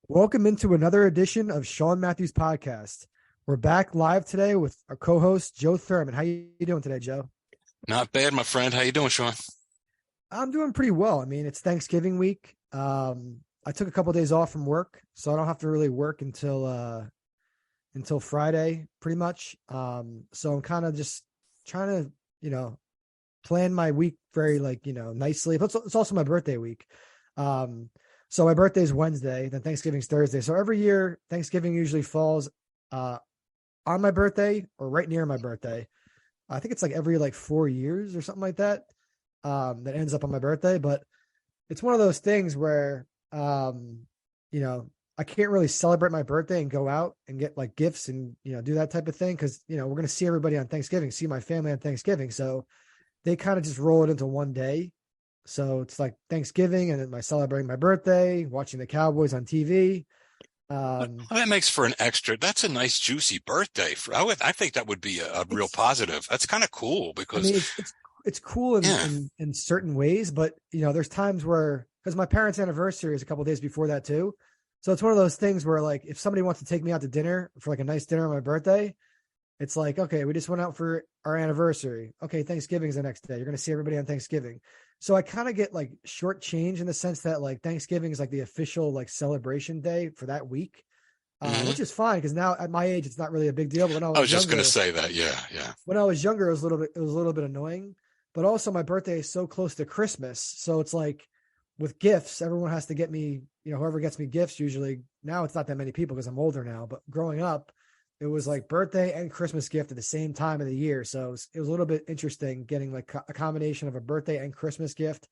Welcome into another edition of SeanMatthew's podcast. We're back live today with our co-host Joe Thurman. How you doing today, Joe? Not bad, my friend. How you doing, Sean? I'm doing pretty well. I mean, it's Thanksgiving week. I took a couple of days off from work, so I don't have to really work until Friday, pretty much. So I'm kind of just trying to, plan my week very nicely. But it's also my birthday week. So my birthday is Wednesday, then Thanksgiving's Thursday. So every year, Thanksgiving usually falls uh, on my birthday or right near my birthday. I think it's like every 4 years or something like that. That ends up on my birthday. But it's one of those things where, I can't really celebrate my birthday and go out and get gifts and, do that type of thing. Cause, we're going to see everybody on Thanksgiving, see my family on Thanksgiving. So they kind of just roll it into one day. So it's like Thanksgiving and then celebrating my birthday, watching the Cowboys on TV. Well, that makes for an extra. That's a nice, juicy birthday. I think that would be a real It's, positive. That's kind of cool I because, mean, it's cool in, yeah. in certain ways, but there's times where, because my parents' anniversary is a couple of days before that too. So it's one of those things where if somebody wants to take me out to dinner for a nice dinner on my birthday, it's like, okay, we just went out for our anniversary. Okay, Thanksgiving's the next day. You're going to see everybody on Thanksgiving. So I kind of get short change in the sense that Thanksgiving is the official celebration day for that week, Hmm. which is fine because now at my age it's not really a big deal. But I was just going to say that. Yeah, yeah. when I was younger, it was a little bit annoying. But also my birthday is so close to Christmas, so it's like with gifts, everyone has to get me. Whoever gets me gifts usually. Now it's not that many people because I'm older now. But growing up, it was birthday and Christmas gift at the same time of the year. So it was a little bit interesting getting a combination of a birthday and Christmas gift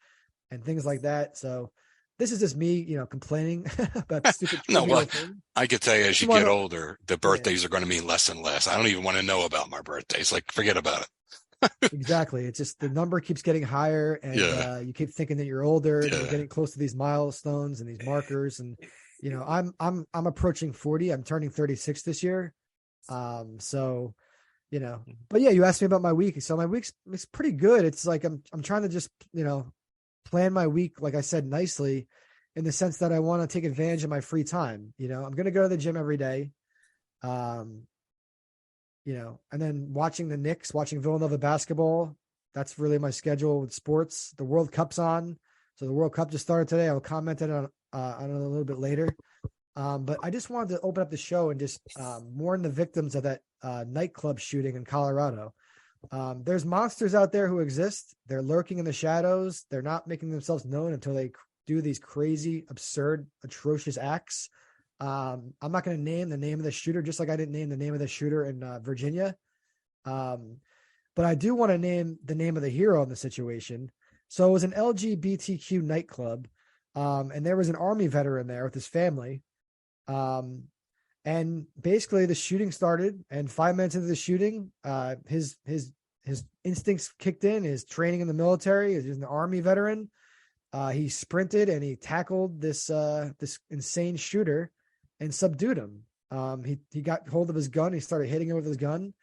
and things like that. So this is just me, complaining about stupid No, well, trivial things. I could tell you as Just you want get to, older, the yeah, birthdays are going to mean less and less. I don't even want to know about my birthdays. Like, forget about it. exactly. It's just the number keeps getting higher and Yeah, you keep thinking that you're older and we're yeah. getting close to these milestones and these markers. And, I'm approaching 40. I'm turning 36 this year. So, but yeah, you asked me about my week. So my week's it's pretty good. It's I'm trying to just, plan my week, like I said, nicely in the sense that I want to take advantage of my free time. I'm going to go to the gym every day. Um, and then watching the Knicks, watching Villanova basketball. That's really my schedule with sports. The World Cup's on. So the World Cup just started today. I'll comment on it a little bit later. But I just wanted to open up the show and just mourn the victims of that nightclub shooting in Colorado. There's monsters out there who exist. They're lurking in the shadows. They're not making themselves known until they do these crazy, absurd, atrocious acts. I'm not going to name the name of the shooter, just like I didn't name the name of the shooter in Virginia. Um, but I do want to name the name of the hero in the situation. So it was an LGBTQ nightclub, and there was an Army veteran there with his family. Um, and basically the shooting started, and 5 minutes into the shooting, his instincts kicked in, his training in the military, he's an Army veteran. He sprinted and he tackled this insane shooter and subdued him. He got hold of his gun. He started hitting him with his gun.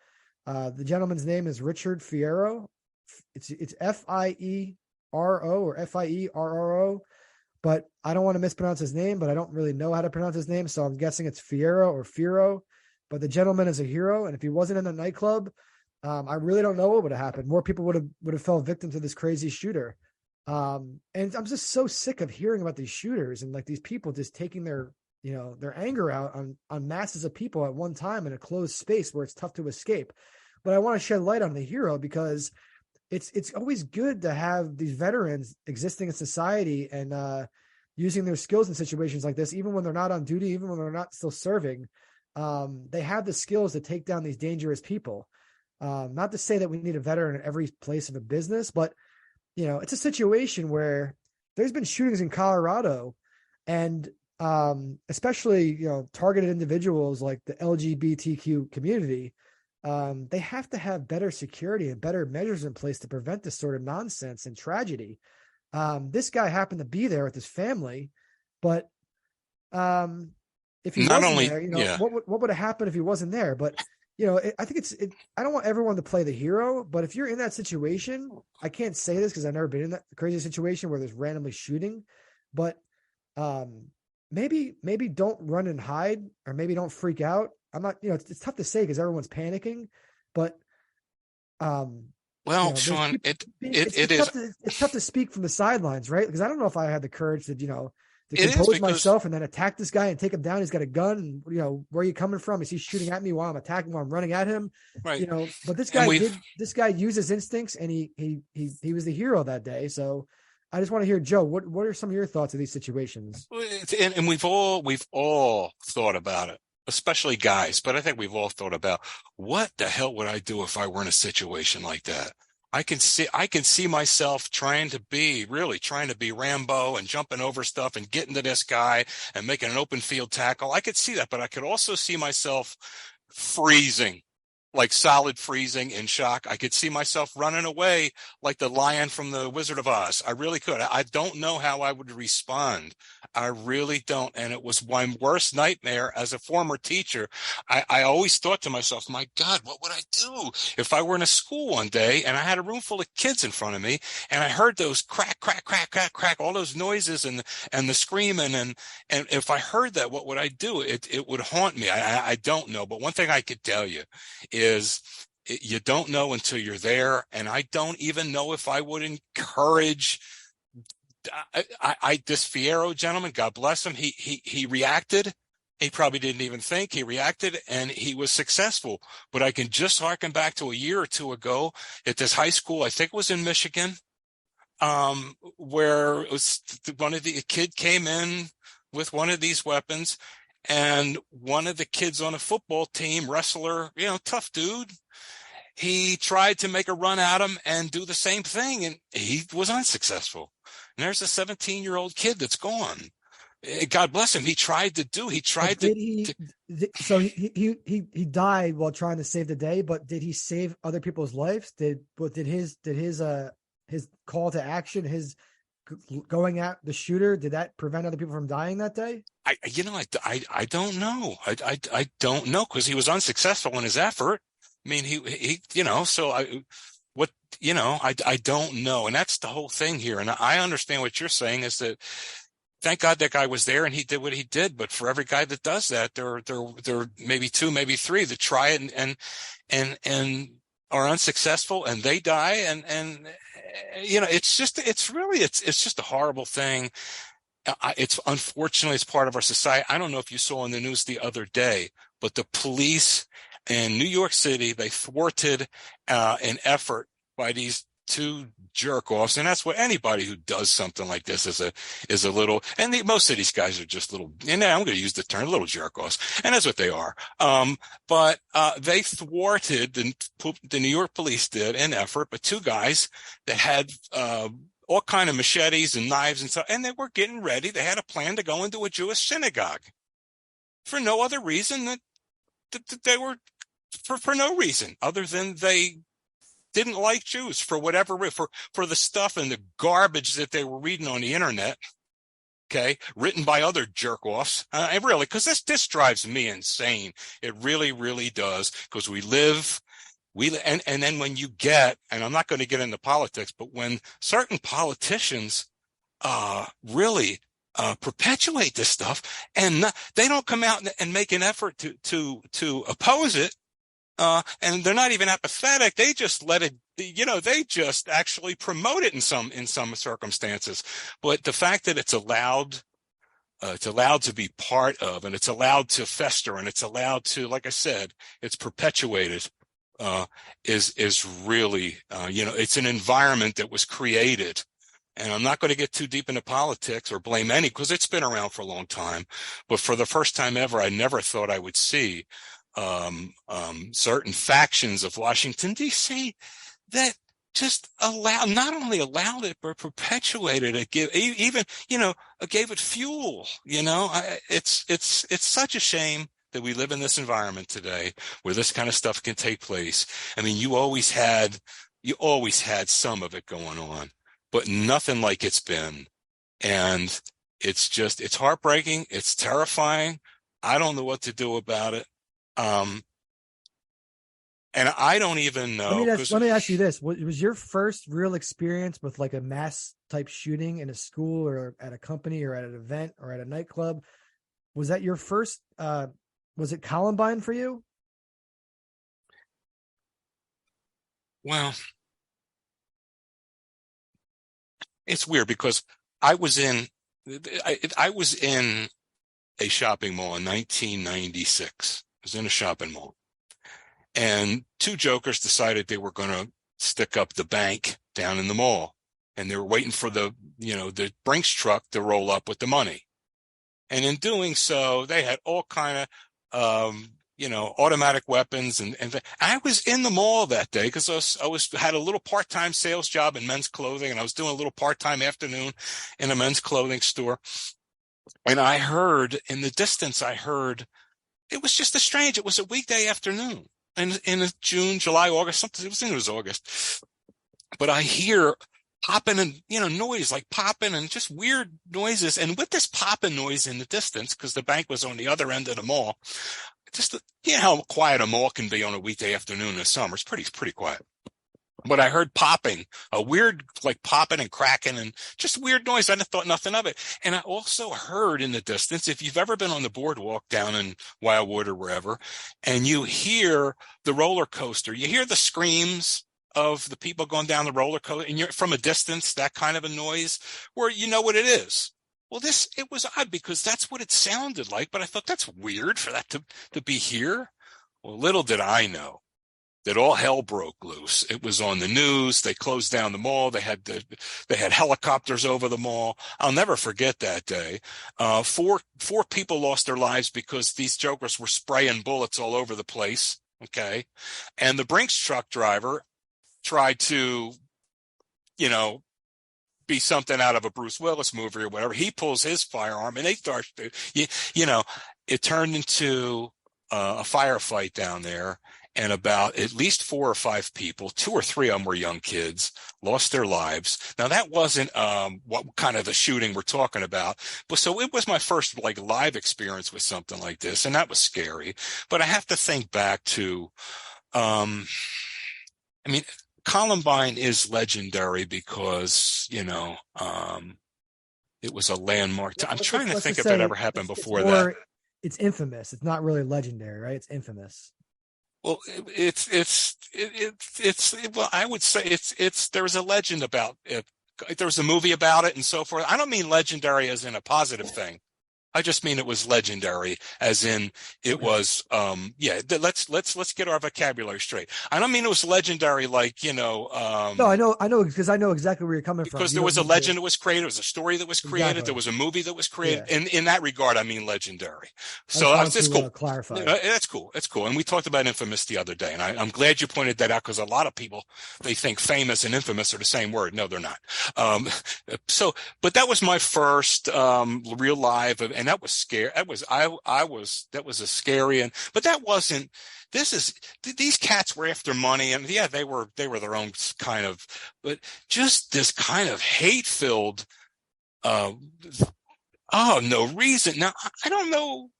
The gentleman's name is Richard Fierro. It's Fiero or Fierro, but I don't want to mispronounce his name, but I don't really know how to pronounce his name. So I'm guessing it's Fierro or Firo, but the gentleman is a hero. And if he wasn't in the nightclub, I really don't know what would have happened. More people would have fell victim to this crazy shooter. And I'm just so sick of hearing about these shooters and these people just taking their anger out on masses of people at one time in a closed space where it's tough to escape. But I want to shed light on the hero because it's always good to have these veterans existing in society and using their skills in situations like this, even when they're not on duty, even when they're not still serving. They have the skills to take down these dangerous people. Not to say that we need a veteran in every place of a business, but it's a situation where there's been shootings in Colorado and especially, targeted individuals like the LGBTQ community. They have to have better security and better measures in place to prevent this sort of nonsense and tragedy. This guy happened to be there with his family, but if he Not wasn't only, there, yeah. what would have happened if he wasn't there? But I think I don't want everyone to play the hero, but if you're in that situation, I can't say this because I've never been in that crazy situation where there's randomly shooting, but um, maybe don't run and hide, or maybe don't freak out. I'm not, it's tough to say because everyone's panicking, but um, Well, there's Sean, people, it is it's tough to speak from the sidelines, right? Because I don't know if I had the courage to, to it is compose because myself and then attack this guy and take him down. He's got a gun, and where are you coming from? Is he shooting at me while I'm attacking, while I'm running at him? right, But and we've this guy used his instincts, and he was the hero that day. So I just want to hear, Joe, what are some of your thoughts of these situations? and we've all thought about it, especially guys, but I think we've all thought about what the hell would I do if I were in a situation like that. I can see myself really trying to be Rambo and jumping over stuff and getting to this guy and making an open field tackle. I could see that, but I could also see myself freezing, like solid freezing in shock. I could see myself running away like the lion from the Wizard of Oz. I really could. I don't know how I would respond. I really don't. And it was my worst nightmare as a former teacher. I always thought to myself, my God, what would I do if I were in a school one day and I had a room full of kids in front of me and I heard those crack, crack, crack, crack, crack, all those noises and the screaming. And if I heard that, what would I do? It would haunt me. I don't know. But one thing I could tell you is you don't know until you're there. And I don't even know if I would encourage this Fierro gentleman, God bless him. He reacted. He probably didn't even think. He reacted and he was successful. But I can just harken back to a year or two ago at this high school, I think it was in Michigan, where it was a kid came in with one of these weapons, and one of the kids on a football team, wrestler, tough dude, he tried to make a run at him and do the same thing, and he was unsuccessful. And there's a 17-year-old kid that's gone. God bless him. He tried to. So he died while trying to save the day, but did he save other people's lives? Did his call to action, his going at the shooter, did that prevent other people from dying that day? I don't know. I don't know, because he was unsuccessful in his effort. I mean, I don't know. And that's the whole thing here. And I understand what you're saying is that thank God that guy was there and he did what he did. But for every guy that does that, there are maybe two, maybe three that try it and are unsuccessful and they die. And it's just a horrible thing. It's unfortunately, it's part of our society. I don't know if you saw in the news the other day, but the police in New York City, they thwarted an effort by these two jerk-offs, and that's what anybody who does something like this is a little. And most of these guys are just little. And I'm going to use the term little jerk-offs, and that's what they are. But they thwarted the New York police did an effort, but two guys that had all kind of machetes and knives and stuff, and they were getting ready. They had a plan to go into a Jewish synagogue for no other reason that they were for no reason other than they didn't like Jews for whatever, for the stuff and the garbage that they were reading on the internet. Okay, written by other jerk-offs. Really, because this drives me insane. It really, really does. Because and then when you get, and I'm not going to get into politics, but when certain politicians really perpetuate this stuff, and they don't come out and make an effort to oppose it, and they're not even apathetic. They just let it, they just actually promote it in some circumstances. But the fact that it's allowed to be part of, and it's allowed to fester, and it's allowed to, like I said, it's perpetuated, is really, it's an environment that was created. And I'm not going to get too deep into politics or blame any, because it's been around for a long time. But for the first time ever, I never thought I would see certain factions of Washington, D.C. that just not only allowed it, but perpetuated it, gave it fuel. It's such a shame that we live in this environment today where this kind of stuff can take place. I mean, you always had some of it going on, but nothing like it's been. And it's heartbreaking. It's terrifying. I don't know what to do about it. And I don't even know. Let me ask you this. Was your first real experience with like a mass type shooting in a school or at a company or at an event or at a nightclub? Was that your first? Was it Columbine for you? Well, it's weird because I was in I was in a shopping mall in 1996. I was in a shopping mall, and two jokers decided they were going to stick up the bank down in the mall, and they were waiting for the Brinks truck to roll up with the money. And in doing so, they had all kind of automatic weapons, and I was in the mall that day because had a little part-time sales job in men's clothing, and I was doing a little part-time afternoon in a men's clothing store. And I heard in the distance, it was just it was a weekday afternoon in June, July, August, something. It was August, but I hear popping and noise, like popping and just weird noises. And with this popping noise in the distance, because the bank was on the other end of the mall, just how quiet a mall can be on a weekday afternoon in the summer. It's pretty quiet. But I heard popping, a weird, like popping and cracking and just weird noise. I thought nothing of it. And I also heard in the distance, if you've ever been on the boardwalk down in Wildwood or wherever, and you hear the roller coaster, you hear the screams of the people going down the roller coaster, and you're from a distance, that kind of a noise where you know what it is. Well, it was odd because that's what it sounded like, but I thought that's weird for that to be here. Well, little did I know that all hell broke loose. It was on the news. They closed down the mall. They had helicopters over the mall. I'll never forget that day. Four people lost their lives because these jokers were spraying bullets all over the place. Okay. And the Brinks truck driver tried to, be something out of a Bruce Willis movie or whatever. He pulls his firearm and they start to, it turned into a firefight down there. And about at least 4 or 5 people, 2 or 3 of them were young kids, lost their lives. Now that wasn't what kind of the shooting we're talking about, but so it was my first live experience with something like this, and that was scary. But I have to think back to, Columbine is legendary because it was a landmark. I'm trying to think if that ever happened before that. It's infamous. It's not really legendary, right? It's infamous. Well, well, I would say there was a legend about it. There was a movie about it and so forth. I don't mean legendary as in a positive thing. I just mean it was legendary as in it was, let's get our vocabulary straight. I don't mean it was legendary like, no, I know, because I know exactly where you're coming from. Because there was a legend that was created. There was a story that was created. Exactly. There was a movie that was created. Yeah. In that regard, I mean legendary. So that's cool. Clarify. That's cool. It's cool. And we talked about infamous the other day. And I'm glad you pointed that out because a lot of people, they think famous and infamous are the same word. No, they're not. But that was my first real live, and that was scary. That was a scary, but that wasn't. These cats were after money, and yeah, they were their own kind of, but just this kind of hate-filled, no reason. Now I don't know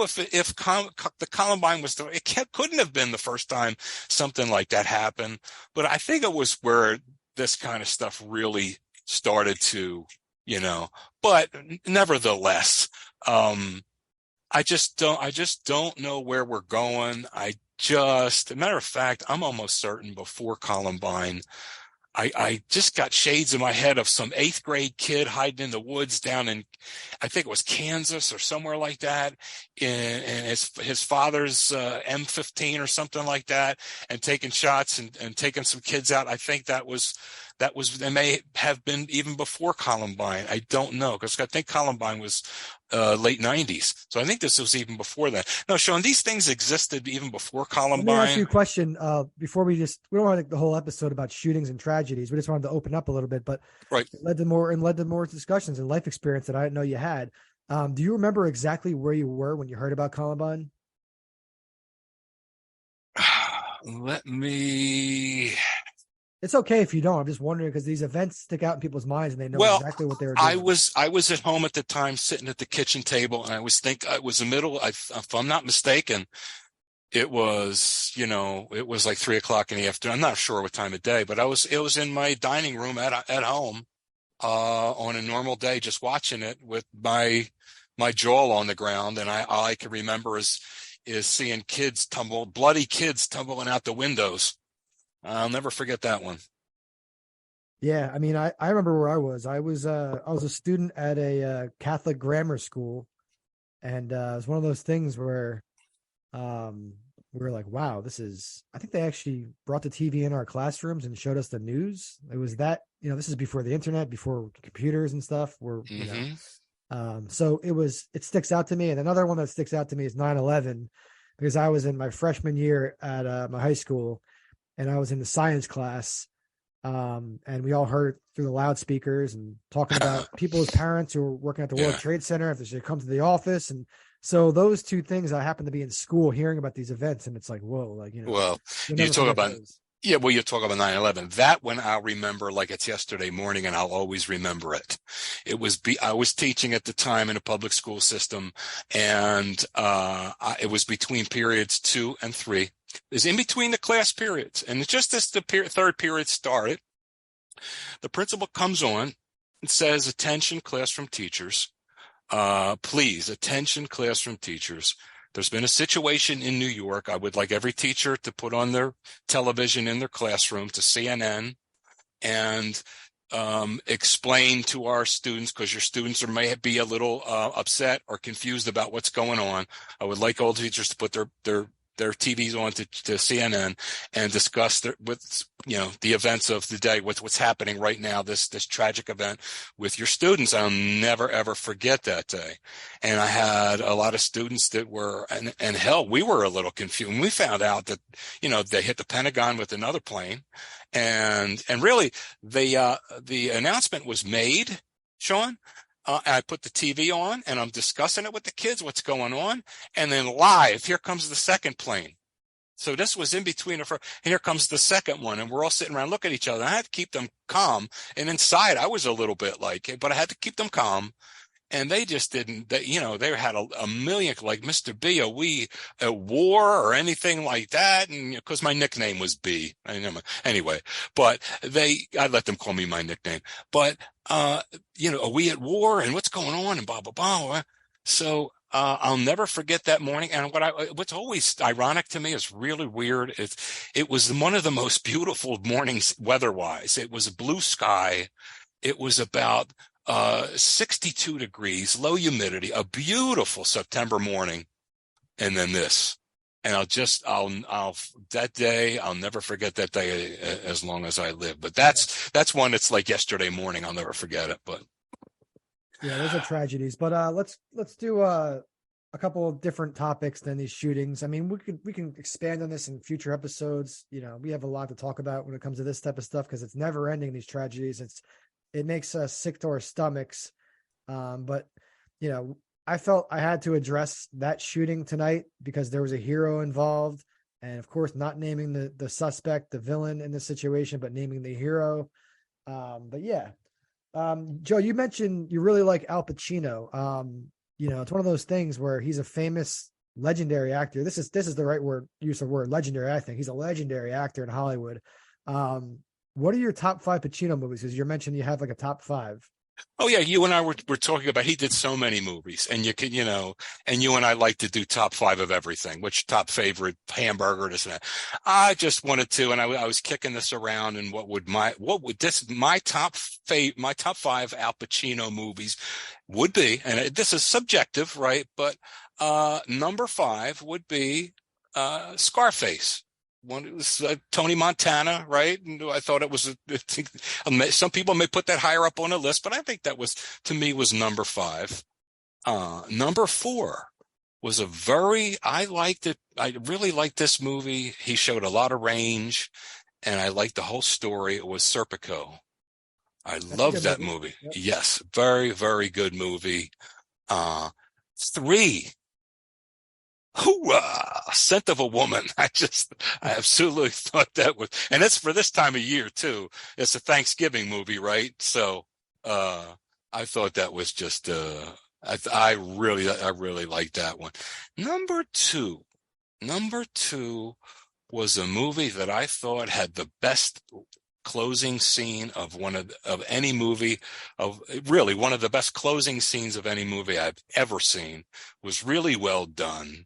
if the Columbine was couldn't have been the first time something like that happened, but I think it was where this kind of stuff really started to, but nevertheless, I just don't know where we're going. As a matter of fact, I'm almost certain before Columbine, I just got shades in my head of some 8th grade kid hiding in the woods down in, I think it was Kansas or somewhere like that, in his father's M15 or something like that, and taking shots and taking some kids out. I think that was, they may have been even before Columbine. I don't know, because I think Columbine was late 90s. So I think this was even before that. No, Sean, these things existed even before Columbine. Let me ask you a question before we don't want to make the whole episode about shootings and tragedies. We just wanted to open up a little bit, but right. It led to more discussions and life experience that I didn't know you had. Do you remember exactly where you were when you heard about Columbine? It's okay if you don't. I'm just wondering because these events stick out in people's minds and they know exactly what they were doing. I was at home at the time, sitting at the kitchen table, and I was the middle. If I'm not mistaken, it was like 3:00 in the afternoon. I'm not sure what time of day, but it was in my dining room at home on a normal day, just watching it with my my jaw on the ground. And all I can remember is seeing bloody kids tumbling out the windows. I'll never forget that one. Yeah, I mean, I remember where I was. I was a student at a Catholic grammar school, and it was one of those things where we were like, wow, this is. I think they actually brought the TV in our classrooms and showed us the news. It was that, this is before the internet, before computers and stuff. So it sticks out to me. And another one that sticks out to me is 9/11, because I was in my freshman year at my high school, and I was in the science class. And we all heard it through the loudspeakers and talking about people's parents who were working at the World Trade Center, if they should come to the office. And so those two things, I happened to be in school hearing about these events, and it's like, whoa, like, Well, you talk about those. Yeah, well, you talk about 9/11. That one I'll remember like it's yesterday morning, and I'll always remember it. I was teaching at the time in a public school system, and it was between periods 2 and 3. Is in between the class periods. And just as the third period started, the principal comes on and says, attention, classroom teachers. Please, attention, classroom teachers. There's been a situation in New York. I would like every teacher to put on their television in their classroom to CNN and explain to our students, because your students may be a little upset or confused about what's going on. I would like all teachers to put their TVs on to CNN and discuss the events of the day, what's happening right now, this tragic event with your students. I'll never, ever forget that day. And I had a lot of students that were, and hell, we were a little confused. And we found out that, they hit the Pentagon with another plane. And really the announcement was made, Sean. I put the TV on and I'm discussing it with the kids, what's going on. And then live, here comes the second plane. So this was in between. And here comes the second one. And we're all sitting around looking at each other. I had to keep them calm. And inside I was a little bit but I had to keep them calm. And they just didn't, they had a million, like, Mr. B, are we at war or anything like that? And because my nickname was B. Anyway, but I let them call me my nickname. But, are we at war and what's going on and blah, blah, blah. So, I'll never forget that morning. And what's always ironic to me is really weird. It was one of the most beautiful mornings weather-wise. It was a blue sky. It was about 62 degrees, low humidity, a beautiful September morning. And then this, and that day, I'll never forget that day as long as I live. But that's one that's like yesterday morning. I'll never forget it. But yeah, those are tragedies. But let's do a couple of different topics than these shootings. I mean, we can expand on this in future episodes. We have a lot to talk about when it comes to this type of stuff, because it's never ending, these tragedies. It makes us sick to our stomachs. But I felt I had to address that shooting tonight because there was a hero involved. And of course, not naming the suspect, the villain in the situation, but naming the hero. But yeah. Joe, you mentioned you really like Al Pacino. It's one of those things where he's a famous, legendary actor. This is the right use of word, legendary. I think he's a legendary actor in Hollywood. What are your top 5 Pacino movies? Because you mentioned you have like a top 5. Oh yeah, you and I were talking about, he did so many movies, and and you and I like to do top 5 of everything. Which top favorite hamburger, this and that. I just wanted to, and I was kicking this around, and my top 5 Al Pacino movies would be, and this is subjective, right? But number 5 would be Scarface. One was Tony Montana, right? And I thought it was some people may put that higher up on the list, but I think that to me was number 5. Number 4 was I liked it. I really liked this movie. He showed a lot of range, and I liked the whole story. It was Serpico. That's loved that movie. Yep. Yes. Very, very good movie. 3. Scent of a Woman. I absolutely thought that was, and it's for this time of year too. It's a Thanksgiving movie, right? So, I thought that was just, I really liked that one. Number two was a movie that I thought had the best closing scene of any movie, of really one of the best closing scenes of any movie I've ever seen. Was really well done.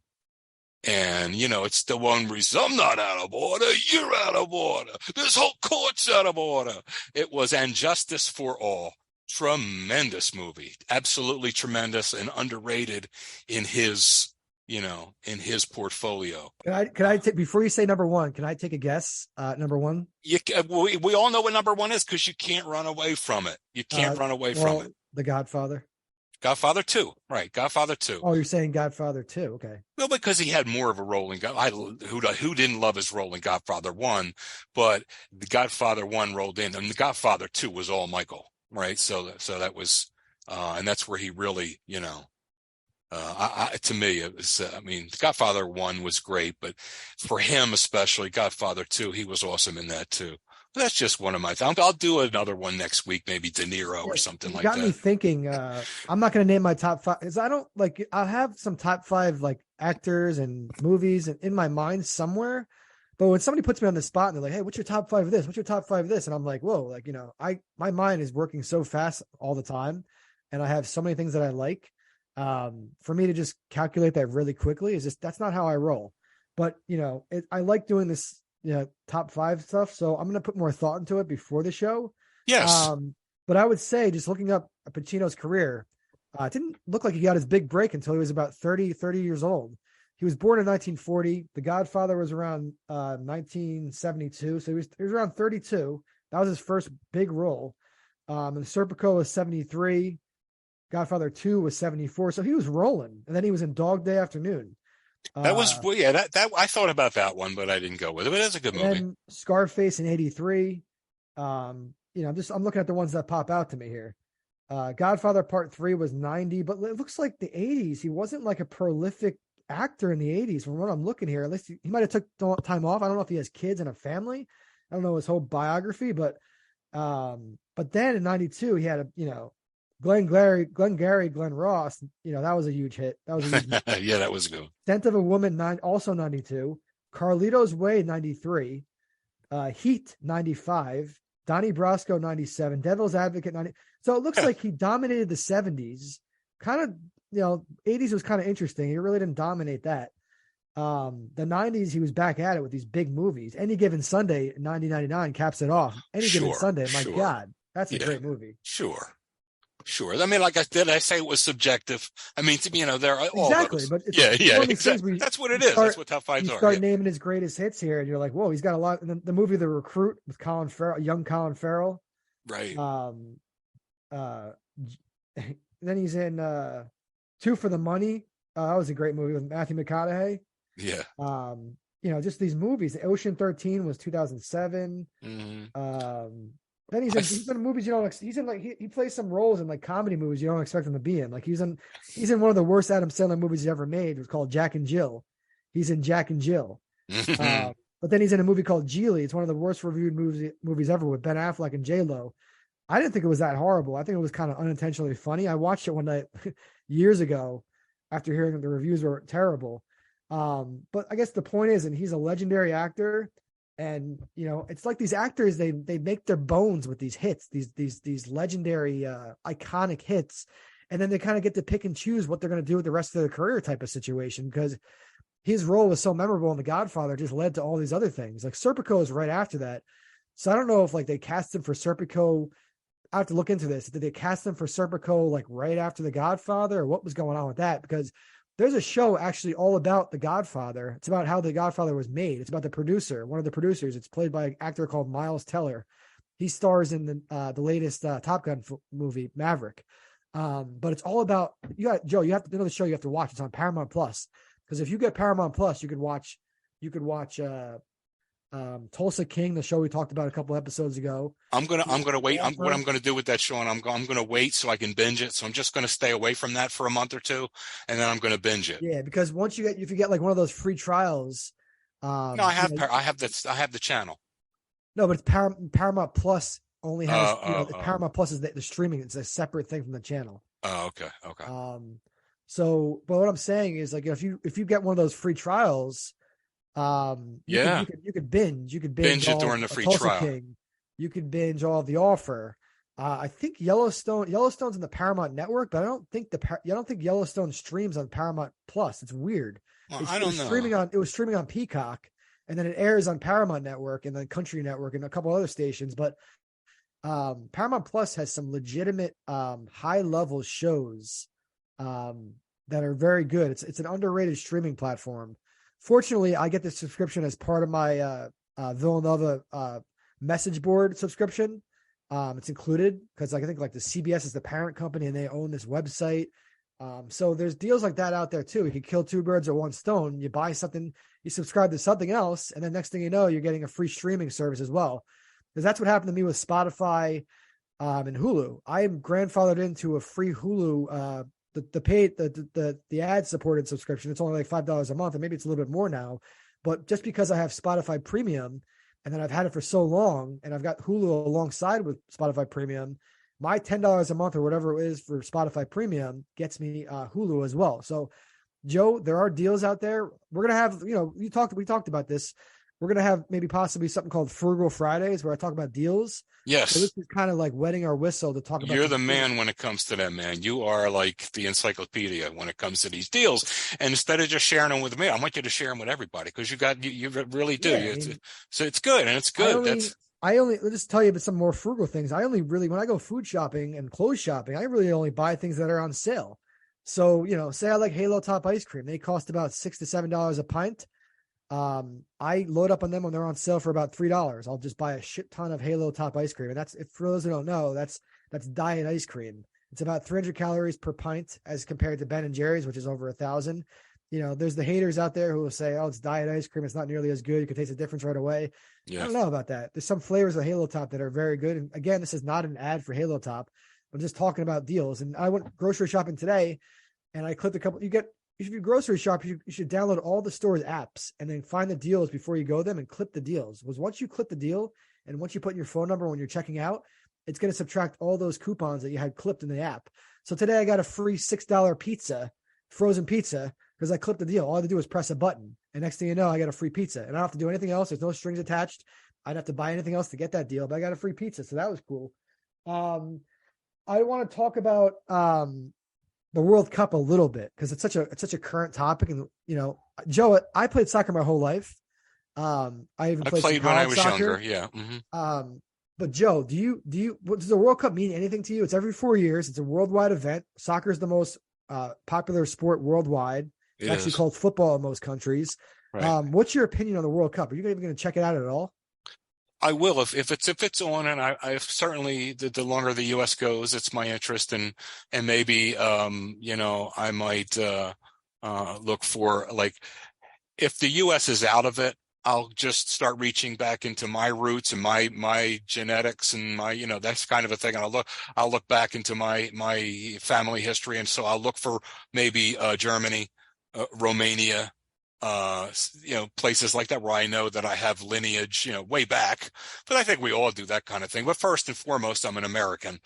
And, it's the one where I'm not out of order. You're out of order. This whole court's out of order. It was And Justice for All. Tremendous movie. Absolutely tremendous and underrated in his, in his portfolio. Can I take, before you say number one, can I take a guess? Number one? We all know what number one is because you can't run away from it. You can't run away from it. The Godfather. Godfather 2, right? Godfather 2. Oh, you're saying Godfather 2? Okay. Well, because he had more of a role in who didn't love his role in Godfather 1, but the Godfather 1 rolled in, and the Godfather 2 was all Michael, right? So that was, and that's where he really, to me, it was, Godfather 1 was great, but for him especially, Godfather 2, he was awesome in that too. That's just one of my things. I'll do another one next week, maybe De Niro or something like that. Got me thinking. I'm not going to name my top 5 because I don't like. I have some top 5 like actors and movies in my mind somewhere, but when somebody puts me on the spot and they're like, "Hey, what's your top 5 of this? What's your top 5 of this?" and I'm like, "Whoa!" Like my mind is working so fast all the time, and I have so many things that I like. For me to just calculate that really quickly is that's not how I roll. But I like doing this. Top 5 stuff. So I'm going to put more thought into it before the show. Yes. But I would say just looking up Pacino's career, it didn't look like he got his big break until he was about 30 years old. He was born in 1940. The Godfather was around 1972. So he was around 32. That was his first big role. And Serpico was 73. Godfather 2 was 74. So he was rolling. And then he was in Dog Day Afternoon. That was that I thought about that one, but I didn't go with it. But it's a good movie. And Scarface in 83. I'm looking at the ones that pop out to me here. Godfather Part 3 was 90, but it looks like the 80s. He wasn't like a prolific actor in the 80s from what I'm looking here. At least he might have took time off. I don't know if he has kids and a family. I don't know his whole biography, but then in 92 he had Glenn Ross, that was a huge hit. That was a huge yeah, that was good. Scent of a Woman, also 92. Carlito's Way, 93. Heat, 95. Donnie Brasco, 97. Devil's Advocate, 90. So it looks like he dominated the 70s. Kind of, 80s was kind of interesting. He really didn't dominate that. The 90s, he was back at it with these big movies. Any Given Sunday, 1999, caps it off. Any Given Sunday, my God, that's a great movie. Sure. I mean, like I say, it was subjective. I mean, there are all exactly, those. But exactly. That's what it is. That's what top 5s are. You start naming his greatest hits here, and you're like, whoa, he's got a lot. And then the movie The Recruit with young Colin Farrell, right? Then he's in Two for the Money. That was a great movie with Matthew McConaughey. Yeah. Just these movies. Ocean 13 was 2007. Mm-hmm. Then he's in movies you don't. He's in he plays some roles in like comedy movies you don't expect him to be in. Like he's in one of the worst Adam Sandler movies he's ever made. It was called Jack and Jill. He's in Jack and Jill. But then he's in a movie called Geely. It's one of the worst reviewed movies ever with Ben Affleck and J-Lo. I didn't think it was that horrible. I think it was kind of unintentionally funny. I watched it one night years ago after hearing that the reviews were terrible. But I guess the point is, and he's a legendary actor. And it's like these actors, they make their bones with these hits, these legendary iconic hits, and then they kind of get to pick and choose what they're going to do with the rest of their career type of situation, because his role was so memorable in The Godfather, just led to all these other things. Like Serpico is right after that, so I don't know if they cast him for Serpico. I have to look into this. Did they cast him for Serpico right after The Godfather, or what was going on with that? Because there's a show actually all about The Godfather. It's about how The Godfather was made. It's about the producer, one of the producers. It's played by an actor called Miles Teller. He stars in the latest Top Gun movie, Maverick. But it's all about, Joe, you have to know the show you have to watch. It's on Paramount Plus. Because if you get Paramount Plus, you could watch Tulsa King, the show we talked about a couple episodes ago. I'm gonna wait. What I'm gonna do with that show, and I'm gonna wait so I can binge it. So I'm just gonna stay away from that for a month or two, and then I'm gonna binge it. Yeah, because if you get like one of those free trials. No, I have the channel. No, but it's Paramount Plus only has Paramount Plus is the streaming. It's a separate thing from the channel. Oh, okay. So, but what I'm saying is if you get one of those free trials. You could binge. You could binge it during the free trial. King, you could binge all of The Offer. I think Yellowstone's in the Paramount Network, but I don't think Yellowstone streams on Paramount Plus. It's weird. Well, I don't know. It was streaming on Peacock, and then it airs on Paramount Network and then Country Network and a couple other stations. But Paramount Plus has some legitimate high level shows that are very good. It's an underrated streaming platform. Fortunately, I get this subscription as part of my Villanova message board subscription. It's included because I think like the CBS is the parent company and they own this website. So there's deals like that out there too. You can kill two birds with one stone. You buy something, you subscribe to something else, and then next thing you know, you're getting a free streaming service as well. Because that's what happened to me with Spotify and Hulu. I am grandfathered into a free Hulu, the ad supported subscription. It's only like $5 a month, and maybe it's a little bit more now. But just because I have Spotify Premium, and then I've had it for so long, and I've got Hulu alongside with Spotify Premium, my $10 a month or whatever it is for Spotify Premium gets me Hulu as well. So, Joe, there are deals out there. We're gonna have, we talked about this. We're gonna have maybe possibly something called Frugal Fridays where I talk about deals. Yes. So this is kind of like wetting our whistle to talk about. You're the man when it comes to that, man. You are like the encyclopedia when it comes to these deals. And instead of just sharing them with me, I want you to share them with everybody because you really do. Yeah, so it's good, and it's good. Let's just tell you about some more frugal things. I only really, when I go food shopping and clothes shopping, I really only buy things that are on sale. So, say I like Halo Top ice cream. They cost about $6 to $7 a pint. I load up on them when they're on sale for about $3. I'll just buy a shit ton of Halo Top ice cream. And that's, if for those who don't know, that's diet ice cream. It's about 300 calories per pint as compared to Ben and Jerry's, which is over 1,000. There's the haters out there who will say, oh, it's diet ice cream. It's not nearly as good. You can taste the difference right away. Yes. I don't know about that. There's some flavors of Halo Top that are very good. And again, this is not an ad for Halo Top. I'm just talking about deals. And I went grocery shopping today and I clicked a couple. If you grocery shop, you should download all the store's apps and then find the deals before you go them and clip the deals. Once you clip the deal and once you put in your phone number when you're checking out, it's going to subtract all those coupons that you had clipped in the app. So today I got a free $6 pizza, frozen pizza, because I clipped the deal. All I had to do was press a button. And next thing you know, I got a free pizza. And I don't have to do anything else. There's no strings attached. I don't have to buy anything else to get that deal, but I got a free pizza. So that was cool. I want to talk about the World Cup a little bit because it's such a current topic. And, Joe, I played soccer my whole life. I played when I was younger. Yeah. Mm-hmm. But Joe, does the World Cup mean anything to you? It's every 4 years. It's a worldwide event. Soccer is the most popular sport worldwide. It's actually called football in most countries. Right. What's your opinion on the World Cup? Are you even going to check it out at all? I will if it's on, and I certainly the longer the U.S. goes, it's my interest, and maybe I might look for, like, if the U.S. is out of it, I'll just start reaching back into my roots and my genetics and my that's kind of a thing. And I'll look back into my family history, and so I'll look for maybe Germany, Romania. Places like that where I know that I have lineage, way back, but I think we all do that kind of thing. But first and foremost, I'm an American,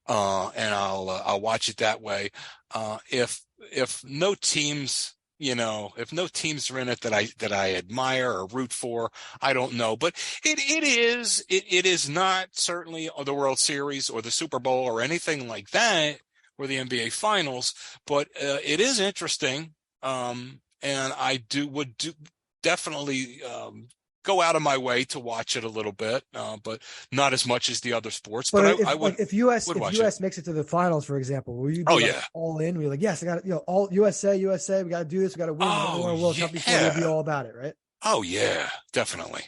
and I'll watch it that way. If no teams, if no teams are in it that I admire or root for, I don't know. But it is not certainly the World Series or the Super Bowl or anything like that or the NBA Finals, but it is interesting. And I would definitely go out of my way to watch it a little bit, but not as much as the other sports. But I would. If US makes it to the finals, for example, will you be all in? We're like, yes, I got it. All USA. We got to do this. We got to win the World Cup before we'll be all about it, right? Oh yeah, definitely.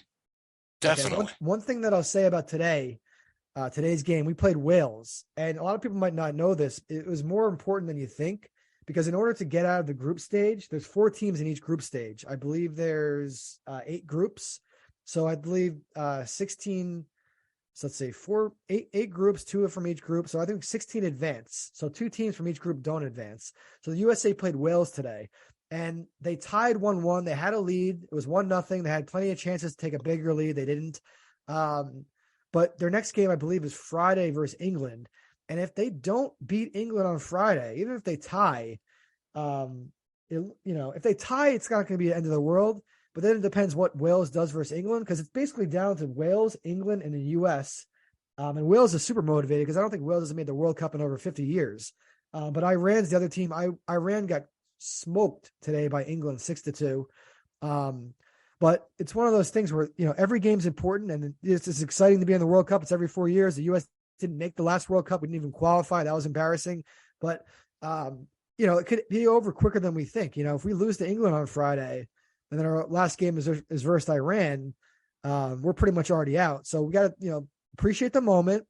Okay, one thing that I'll say about today's game, we played Wales, and a lot of people might not know this. It was more important than you think. Because in order to get out of the group stage, there's 4 teams in each group stage. I believe there's 8 groups. So I believe 16. So let's say 8 groups, 2 from each group. So I think 16 advance. So 2 teams from each group don't advance. So the USA played Wales today, and they tied 1-1. They had a lead. It was 1-0. They had plenty of chances to take a bigger lead. They didn't. But their next game, I believe, is Friday versus England. And if they don't beat England on Friday, even if they tie, if they tie, it's not going to be the end of the world. But then it depends what Wales does versus England, because it's basically down to Wales, England, and the U.S. And Wales is super motivated because I don't think Wales hasn't made the World Cup in over 50 years. But Iran's the other team. Iran got smoked today by England 6-2. But it's one of those things where, every game's important, and it's exciting to be in the World Cup. It's every 4 years. The U.S. didn't make the last World Cup. We didn't even qualify. That was embarrassing. But, it could be over quicker than we think. If we lose to England on Friday and then our last game is versus Iran, we're pretty much already out. So we got to, appreciate the moment,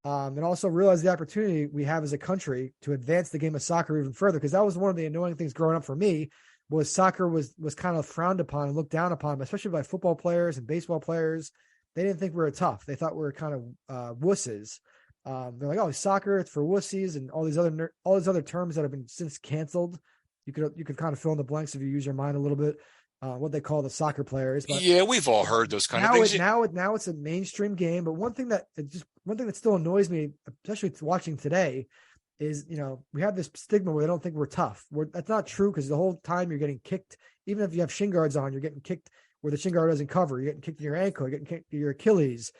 and also realize the opportunity we have as a country to advance the game of soccer even further. Because that was one of the annoying things growing up for me, was soccer was kind of frowned upon and looked down upon, especially by football players and baseball players. They didn't think we were tough. They thought we were kind of wusses. They're like, oh, soccer, it's for wussies, and all these other terms that have been since canceled. You could kind of fill in the blanks if you use your mind a little bit. What they call the soccer players. But yeah, we've all heard those kind of things. Now it's a mainstream game. But one thing that still annoys me, especially watching today, is we have this stigma where they don't think we're tough. That's not true, because the whole time you're getting kicked. Even if you have shin guards on, you're getting kicked where the shin guard doesn't cover. You're getting kicked in your ankle. You're getting kicked in your Achilles.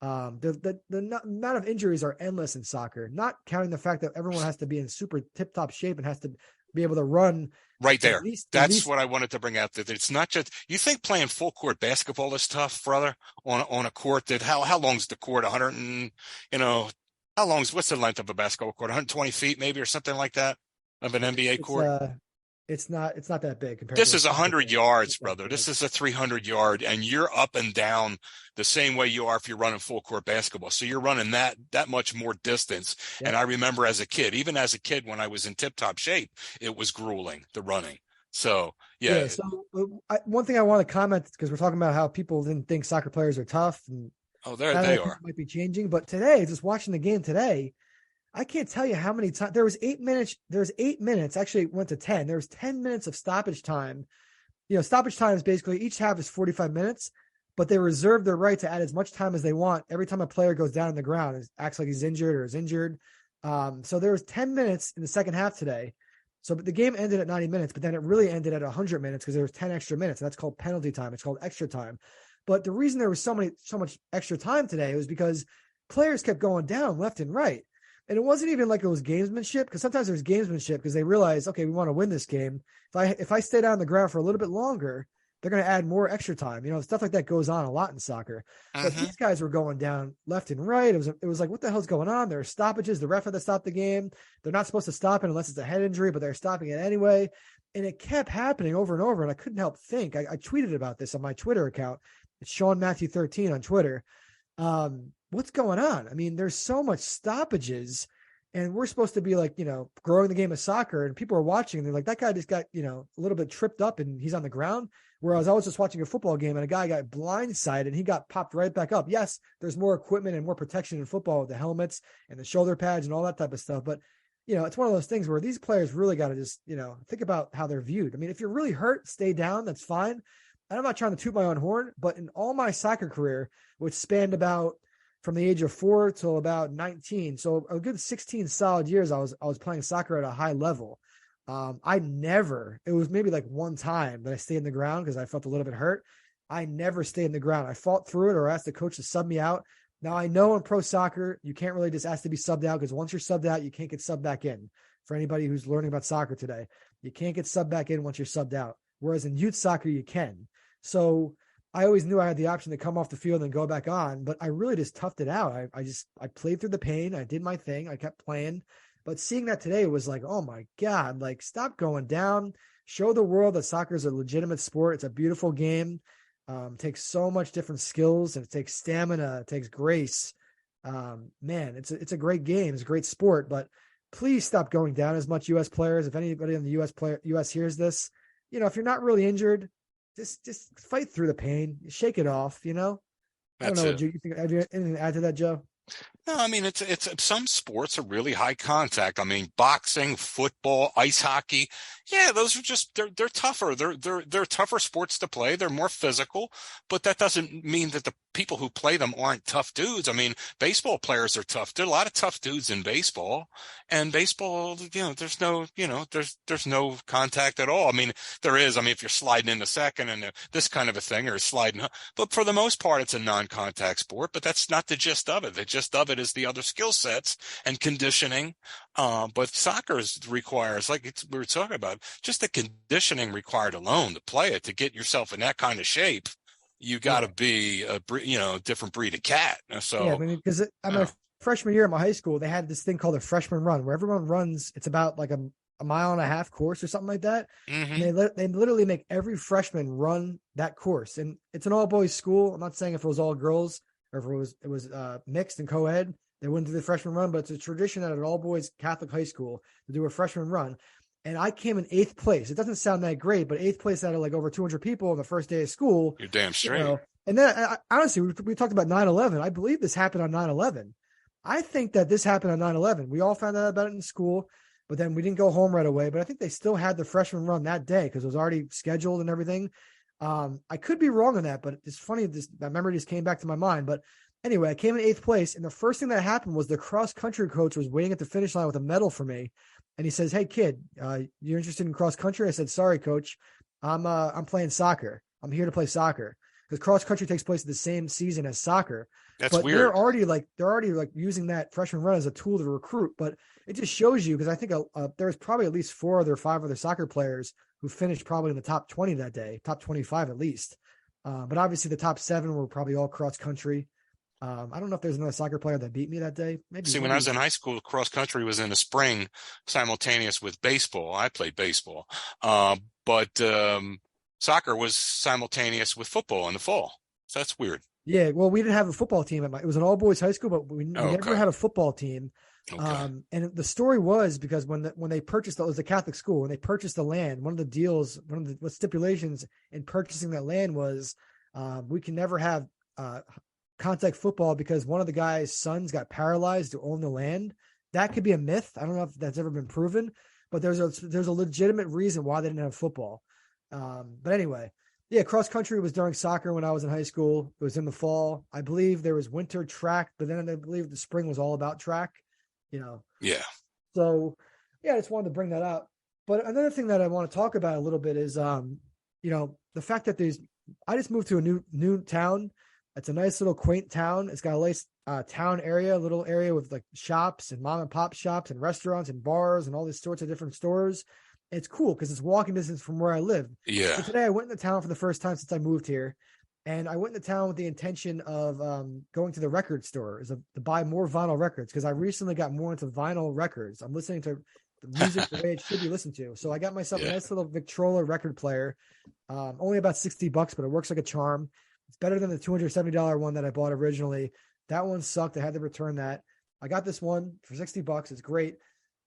The amount of injuries are endless in soccer. Not counting the fact that everyone has to be in super tip top shape and has to be able to run. Right there. That's what I wanted to bring out. That it's not just, you think playing full court basketball is tough, brother, on a court that how long's the court? 100 and, what's the length of a basketball court? 120 feet maybe, or something like that, of an NBA court? It's not that big compared. This is 100 yards, brother. This is a 300-yard, and you're up and down the same way you are if you're running full court basketball. So you're running that much more distance. Yeah. And I remember even as a kid, when I was in tip-top shape, it was grueling, the running. So, yeah. So one thing I want to comment, because we're talking about how people didn't think soccer players are tough. And they are. Might be changing. But today, just watching the game today, I can't tell you how many times there was 8 minutes. There's 8 minutes. Actually, it went to 10. There was 10 minutes of stoppage time. Stoppage time is basically each half is 45 minutes, but they reserve their right to add as much time as they want every time a player goes down on the ground and acts like he's injured or is injured. So there was 10 minutes in the second half today. So the game ended at 90 minutes, but then it really ended at 100 minutes because there was 10 extra minutes, and that's called penalty time. It's called extra time. But the reason there was so much extra time today was because players kept going down left and right. And it wasn't even like it was gamesmanship, because sometimes there's gamesmanship because they realize, okay, we want to win this game. If I stay down on the ground for a little bit longer, they're going to add more extra time. Stuff like that goes on a lot in soccer. But these guys were going down left and right. It was like, what the hell's going on? There are stoppages. The ref had to stop the game. They're not supposed to stop it unless it's a head injury, but they're stopping it anyway. And it kept happening over and over. And I couldn't help think. I tweeted about this on my Twitter account. It's SeanMatthew 13 on Twitter. What's going on? I mean, there's so much stoppages, and we're supposed to be like, growing the game of soccer, and people are watching and they're like, that guy just got, a little bit tripped up and he's on the ground. Whereas I was just watching a football game and a guy got blindsided and he got popped right back up. Yes, there's more equipment and more protection in football with the helmets and the shoulder pads and all that type of stuff. But, it's one of those things where these players really got to just, think about how they're viewed. I mean, if you're really hurt, stay down. That's fine. And I'm not trying to toot my own horn, but in all my soccer career, which spanned about from the age of 4 till about 19. So a good 16 solid years, I was playing soccer at a high level. It was maybe like one time that I stayed in the ground because I felt a little bit hurt. I never stayed in the ground. I fought through it or asked the coach to sub me out. Now I know in pro soccer, you can't really just ask to be subbed out, because once you're subbed out, you can't get subbed back in. For anybody who's learning about soccer today, you can't get subbed back in once you're subbed out. Whereas in youth soccer, you can. So I always knew I had the option to come off the field and go back on, but I really just toughed it out. I played through the pain. I did my thing. I kept playing, but seeing that today was like, oh my God, like, stop going down, show the world that soccer is a legitimate sport. It's a beautiful game. Takes so much different skills, and it takes stamina. It takes grace. Man, it's a great game. It's a great sport, but please stop going down as much. U.S. players, if anybody in the U.S. hears this, if you're not really injured, just fight through the pain, shake it off, I don't know. What you think? Have you anything to add to that, Joe? No, I mean, it's some sports are really high contact. I mean, boxing, football, ice hockey, Yeah, those are just they're tougher. They're tougher sports to play. They're more physical, but that doesn't mean that the people who play them aren't tough dudes. I mean, baseball players are tough. There are a lot of tough dudes in baseball, and baseball, there's no contact at all. I mean, there is. I mean, if you're sliding in the second and this kind of a thing, or sliding, but for the most part, it's a non-contact sport. But that's not the gist of it. The gist of it is the other skill sets and conditioning. But soccer requires, like we were talking about, just the conditioning required alone to play it, to get yourself in that kind of shape. You got to Yeah. be a different breed of cat. Yeah, I So, mean, because I'm a oh, freshman year at my high school, they had this thing called a freshman run where everyone runs. It's about like a mile and a half course or something like that. And hmm they literally make every freshman run that course. And it's an all boys school. I'm not saying if it was all girls or if it was mixed and co-ed, they wouldn't do the freshman run, but it's a tradition at an all boys Catholic high school to do a freshman run. And I came in eighth place. It doesn't sound that great, but eighth place out of like over 200 people on the first day of school. you're damn You straight. know, and then honestly, we talked about 9/11. I believe this happened on 9/11. I think that this happened on 9/11. We all found out about it in school, but then we didn't go home right away. But I think they still had the freshman run that day because it was already scheduled and everything. I could be wrong on that, but it's funny. That memory just came back to my mind. But anyway, I came in eighth place, and the first thing that happened was the cross country coach was waiting at the finish line with a medal for me, and he says, "Hey kid, you're interested in cross country?" I said, "Sorry, coach, I'm playing soccer. I'm here to play soccer." Because cross country takes place the same season as soccer, That's but weird. they're already using that freshman run as a tool to recruit. But it just shows you because I think there's probably at least 5 other soccer players who finished probably in the top 20 that day, top 25 at least. But obviously the top 7 were probably all cross country. I don't know if there's another soccer player that beat me that day. Maybe See, when I was in high school, cross country was in the spring, simultaneous with baseball. I played baseball, but soccer was simultaneous with football in the fall. So that's weird. Yeah, well, we didn't have a football team it was an all boys high school, but we Oh, never okay, had a football team. okay, And the story was because when they purchased it was a Catholic school, when they purchased the land, one of the deals, one of the stipulations in purchasing that land was we can never have contact football because one of the guy's sons got paralyzed to own the land. That could be a myth. I don't know if that's ever been proven, but there's a legitimate reason why they didn't have football. But anyway, yeah, cross country was during soccer when I was in high school. It was in the fall. I believe there was winter track, but then I believe the spring was all about track, you know. yeah, So yeah, I just wanted to bring that up. But another thing that I want to talk about a little bit is the fact that I just moved to a new town. It's a nice little quaint town. It's got a nice town area, little area with like shops and mom and pop shops and restaurants and bars and all these sorts of different stores. It's cool because it's walking distance from where I live. So yeah. today I went into town for the first time since I moved here, and I went into town with the intention of going to the record store to buy more vinyl records because I recently got more into vinyl records. I'm listening to the music the way it should be listened to. So I got myself a Yeah. nice little Victrola record player, only about $60, but it works like a charm. It's better than the $270 one that I bought originally. That one sucked. I had to return that. I got this one for $60. It's great.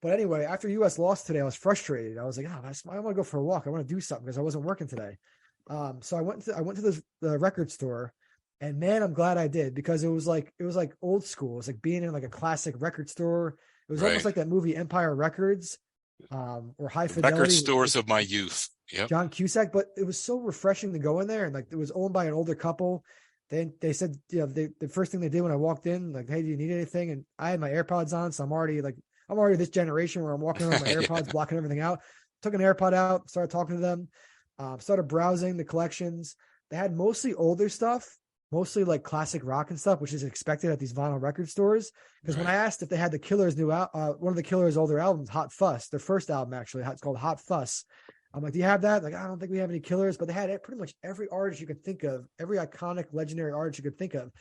But anyway, after US lost today, I was frustrated. I was like, I want to go for a walk. I want to do something because I wasn't working today. So I went to the record store, and man, I'm glad I did because it was like old school. It was like being in like a classic record store. It was almost Right. like that movie Empire Records, or High Record Fidelity with stores of my youth. Yep. John Cusack. But it was so refreshing to go in there, and like it was owned by an older couple. They said, the first thing they did when I walked in, like, hey, do you need anything? And I had my AirPods on, so I'm already this generation where I'm walking around with my AirPods, blocking everything out. Took an AirPod out, started talking to them, started browsing the collections. They had mostly older stuff, mostly like classic rock and stuff, which is expected at these vinyl record stores. Because when I Right. asked if they had the Killers' one of the Killers' older albums, Hot Fuss, their first album actually, it's called Hot Fuss. I'm like, do you have that? Like, I don't think we have any Killers, but they had pretty much every artist you could think of, every iconic, legendary artist you could think of.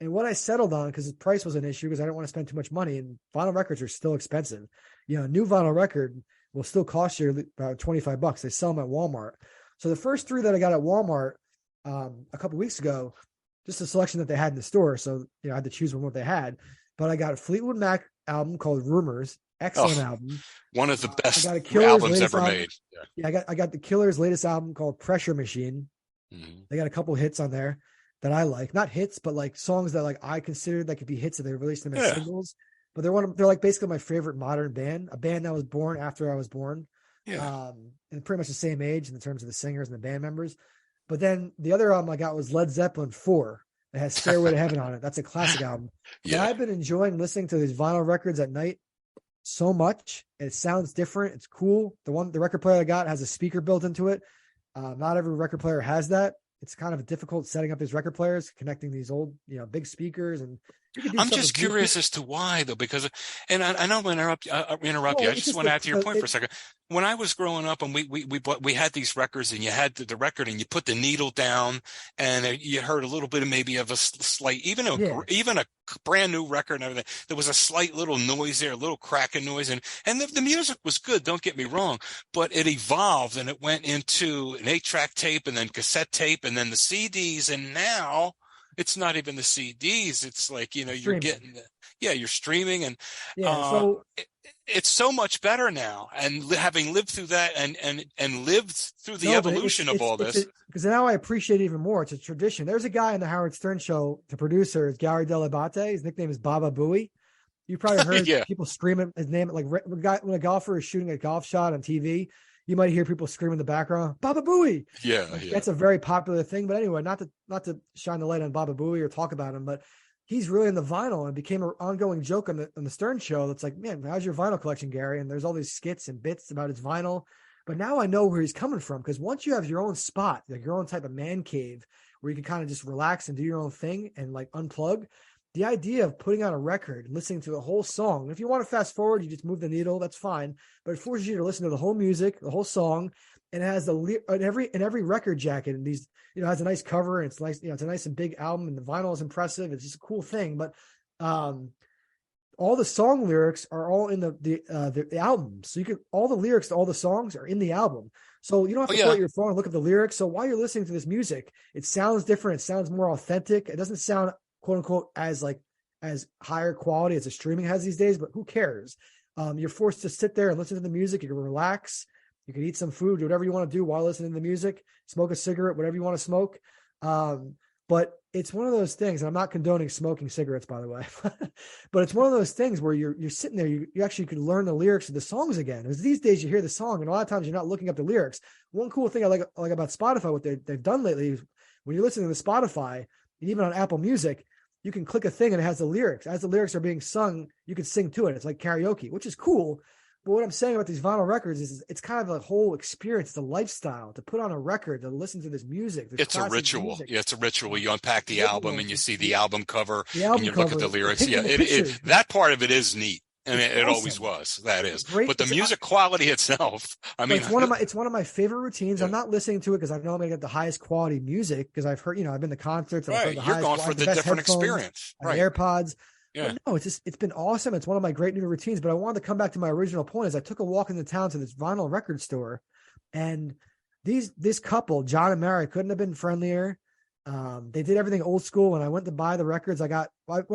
And what I settled on, because the price was an issue, because I didn't want to spend too much money, and vinyl records are still expensive. A new vinyl record will still cost you about $25. They sell them at Walmart. So the first 3 that I got at Walmart a couple weeks ago, just a selection that they had in the store. So I had to choose from what they had. But I got a Fleetwood Mac album called Rumors, excellent Oh, album. one of the I best got a Killers albums latest ever album. made. Yeah. Yeah, I got the Killers' latest album called Pressure Machine. Mhm. They got a couple hits on there that I like, not hits, but like songs that like I considered that could be hits, and they released them as Yeah. singles. But they're like basically my favorite modern band, a band that was born after I was born. Yeah. And pretty much the same age in terms of the singers and the band members. But then the other album I got was Led Zeppelin 4. It has Stairway to Heaven on it. That's a classic album. But Yeah. I've been enjoying listening to these vinyl records at night so much. It sounds different. It's cool. The record player I got has a speaker built into it. Not every record player has that. It's kind of difficult setting up these record players, connecting these old, big speakers, and you can do. I'm just curious as to why, though, because, and I know I'm going to interrupt you. I just want to add to your point for a second. When I was growing up, and we had these records, and you had the record, and you put the needle down, and you heard a little bit of maybe of a slight, even a brand new record and everything. There was a slight little noise there, a little cracking noise, and the music was good. Don't get me wrong, but it evolved, and it went into an 8-track tape, and then cassette tape, and then the CDs, and now it's not even the CDs. It's like, you're getting, you're streaming, and so it's so much better now. And having lived through that and lived through the evolution of all this. Because now I appreciate it even more. It's a tradition. There's a guy in the Howard Stern show, the producer is Gary Delabate. His nickname is Baba Booey. You probably heard people screaming his name. Like when a golfer is shooting a golf shot on TV, you might hear people scream in the background, Baba Booey. Yeah, That's a very popular thing. But anyway, not to shine the light on Baba Booey or talk about him, but he's really in the vinyl, and became an ongoing joke on the Stern show. That's like, man, how's your vinyl collection, Gary? And there's all these skits and bits about his vinyl. But now I know where he's coming from, because once you have your own spot, like your own type of man cave where you can kind of just relax and do your own thing and like unplug, the idea of putting on a record, listening to the whole song. If you want to fast forward, you just move the needle, that's fine. But it forces you to listen to the whole music, the whole song, and it has every record jacket, and these, it has a nice cover, and it's nice, it's a nice and big album, and the vinyl is impressive. It's just a cool thing. But all the song lyrics are all in the album. So all the lyrics to all the songs are in the album. So you don't have to pull out your phone and look at the lyrics. So while you're listening to this music, it sounds different. It sounds more authentic. It doesn't sound quote unquote as higher quality as a streaming has these days, but who cares? You're forced to sit there and listen to the music. You can relax. You can eat some food, do whatever you want to do while listening to the music, smoke a cigarette, whatever you want to smoke. But it's one of those things, and I'm not condoning smoking cigarettes, by the way, but it's one of those things where you're sitting there, you actually could learn the lyrics of the songs again. Because these days you hear the song, and a lot of times you're not looking up the lyrics. One cool thing I like about Spotify, what they've done lately, is when you're listening to Spotify, and even on Apple Music, you can click a thing and it has the lyrics. As the lyrics are being sung, you can sing to it. It's like karaoke, which is cool. But what I'm saying about these vinyl records is it's kind of a whole experience. It's a lifestyle to put on a record, to listen to this music. It's a ritual. Music. Yeah, it's a ritual. You unpack the album and you see the album cover and you look at the lyrics. Yeah, that part of it is neat. And it always was. That is. But the music quality itself, I mean, it's one of my favorite routines. Yeah. I'm not listening to it because I know I'm going to get the highest quality music, because I've heard, I've been to concerts. Right. You're going for the different experience. Right. AirPods. Yeah. But no, it's been awesome. It's one of my great new routines. But I wanted to come back to my original point. Is I took a walk into town to this vinyl record store, and this couple, John and Mary, couldn't have been friendlier. They did everything old school. When I went to buy the records, what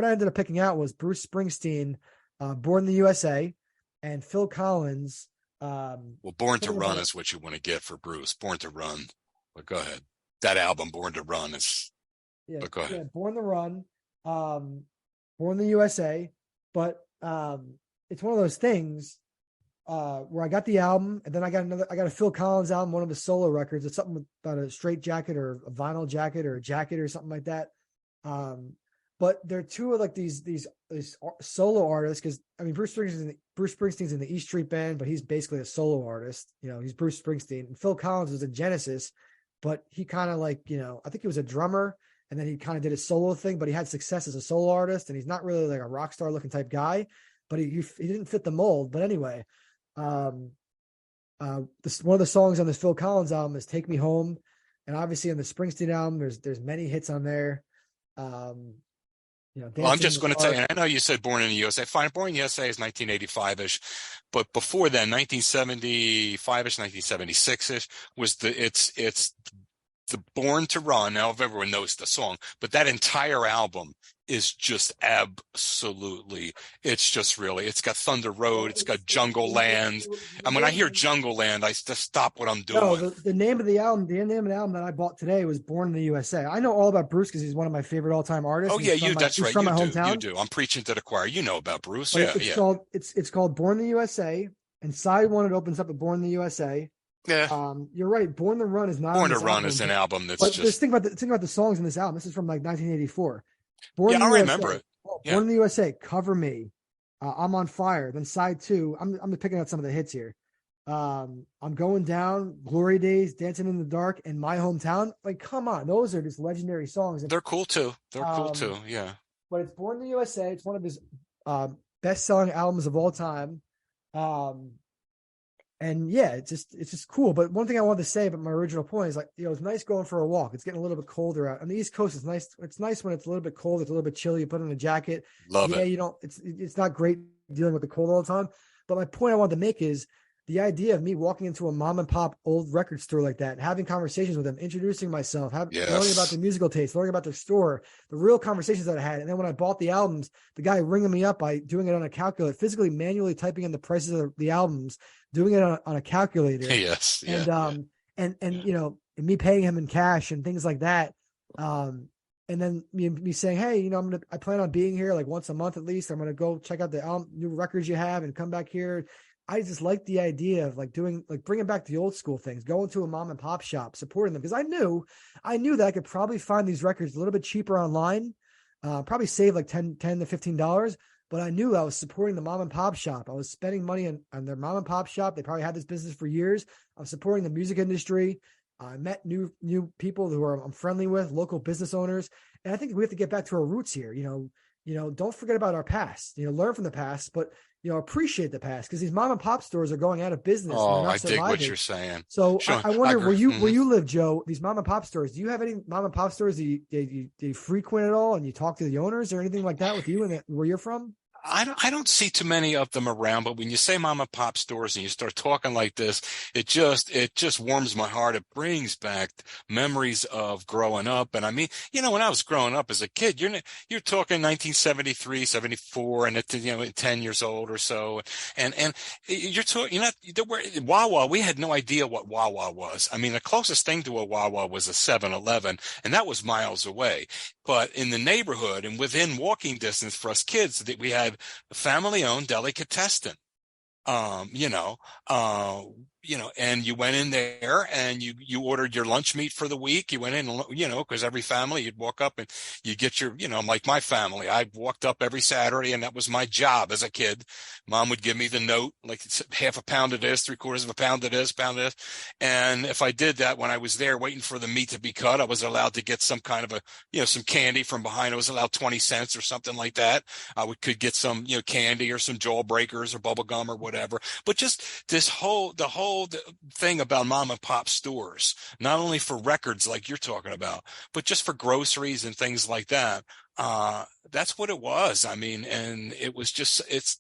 I ended up picking out was Bruce Springsteen, Born in the USA, and Phil Collins. Born to Run is what you want to get for Bruce. Born to Run. But go ahead. That album, Born to Run, is. Yeah. But go ahead. Yeah, Born to Run. Born in the USA, but it's one of those things where I got the album, and then I got a Phil Collins album, one of his solo records. It's something about a straight jacket or a vinyl jacket or a jacket or something like that. But they're two of like these solo artists, because I mean Bruce Springsteen's in the E Street Band, but he's basically a solo artist. He's Bruce Springsteen, and Phil Collins was in Genesis, but he kind of I think he was a drummer. And then he kind of did his solo thing, but he had success as a solo artist, and he's not really like a rock star looking type guy, but he didn't fit the mold. But anyway, one of the songs on this Phil Collins album is "Take Me Home," and obviously on the Springsteen album, there's many hits on there. I'm just going to tell you, I know you said Born in the USA. Fine, Born in the USA is 1985-ish, but before then, 1975-ish, 1976-ish was it's the Born to Run. Now everyone knows the song, but that entire album is just absolutely, it's just really, it's got Thunder Road, it's got Jungle Land. And when I hear Jungle Land, I just stop what I'm doing. No, the name of the album that I bought today was Born in the USA. I know all about Bruce because he's one of my favorite all-time artists. Oh yeah, that's right. From my hometown. You do. I'm preaching to the choir. You know about Bruce. But it's called Born in the USA. and side one, it opens up with Born in the USA. Yeah. You're right. Born to Run is not on Born to this Run album, is an album that's but just, think about the songs in this album. This is from like 1984. Born yeah, in the I remember USA. it. Oh, Yeah. Born in the USA. Cover Me. I'm on Fire. Then side two. I'm picking out some of the hits here. I'm Going Down, Glory Days, Dancing in the Dark, and My Hometown. Like, come on, those are just legendary songs. And They're cool too. They're cool um, too. Yeah. but it's Born in the USA. It's one of his best-selling albums of all time. Um, and yeah, it's just cool. But one thing I wanted to say about my original point is, like, it's nice going for a walk. It's getting a little bit colder out on the East Coast. It's nice. It's nice when it's a little bit cold. It's a little bit chilly. You put on a jacket. Love Yeah, it. you don't. It's not great dealing with the cold all the time. But my point I wanted to make is the idea of me walking into a mom and pop old record store like that, having conversations with them, introducing myself, learning about the Yes. musical taste, learning about their store, the real conversations that I had. And then when I bought the albums, the guy ringing me up by doing it on a calculator, physically, manually typing in the prices of the albums, doing it on a calculator. Yes. And, Yeah. and Yeah. and me paying him in cash and things like that. And then me saying, hey, I plan on being here like once a month at least. I'm going to go check out the new records you have and come back here. I just like the idea of bringing back the old school things, going to a mom and pop shop, supporting them. Because I knew that I could probably find these records a little bit cheaper online, probably save like $10 to $15. But I knew I was supporting the mom and pop shop. I was spending money on their mom and pop shop. They probably had this business for years. I'm supporting the music industry. I met new people who I'm friendly with, local business owners. And I think we have to get back to our roots here. Don't forget about our past, learn from the past, but appreciate the past, because these mom and pop stores are going out of business and they're Oh, not I dig what surviving. you're saying. So Sure. I wonder, agree. where you live, Joe, these mom and pop stores, do you have any mom and pop stores that you frequent at all, and you talk to the owners or anything like that with you and where you're from? I don't see too many of them around, but when you say mom and pop stores and you start talking like this, it just warms my heart. It brings back memories of growing up. And I mean, when I was growing up as a kid, you're talking 1973, 74, and at 10 years old or so. And you're talking, there were Wawa. We had no idea what Wawa was. I mean, the closest thing to a Wawa was a 7-Eleven, and that was miles away. But in the neighborhood and within walking distance for us kids, that we had a family-owned delicatessen. Um, you know, uh, and you went in there and you ordered your lunch meat for the week. You went in, because every family you'd walk up and you get your, like my family, I walked up every Saturday and that was my job as a kid. Mom would give me the note, like it's half a pound of this, 3/4 of a pound of this, pound of this. And if I did that when I was there waiting for the meat to be cut, I was allowed to get some kind of some candy from behind. I was allowed 20 cents or something like that. Could get some, candy or some Jawbreakers or bubble gum or whatever. But just the whole thing about mom and pop stores, not only for records like you're talking about, but just for groceries and things like that. That's what it was. I mean, and it was just, it's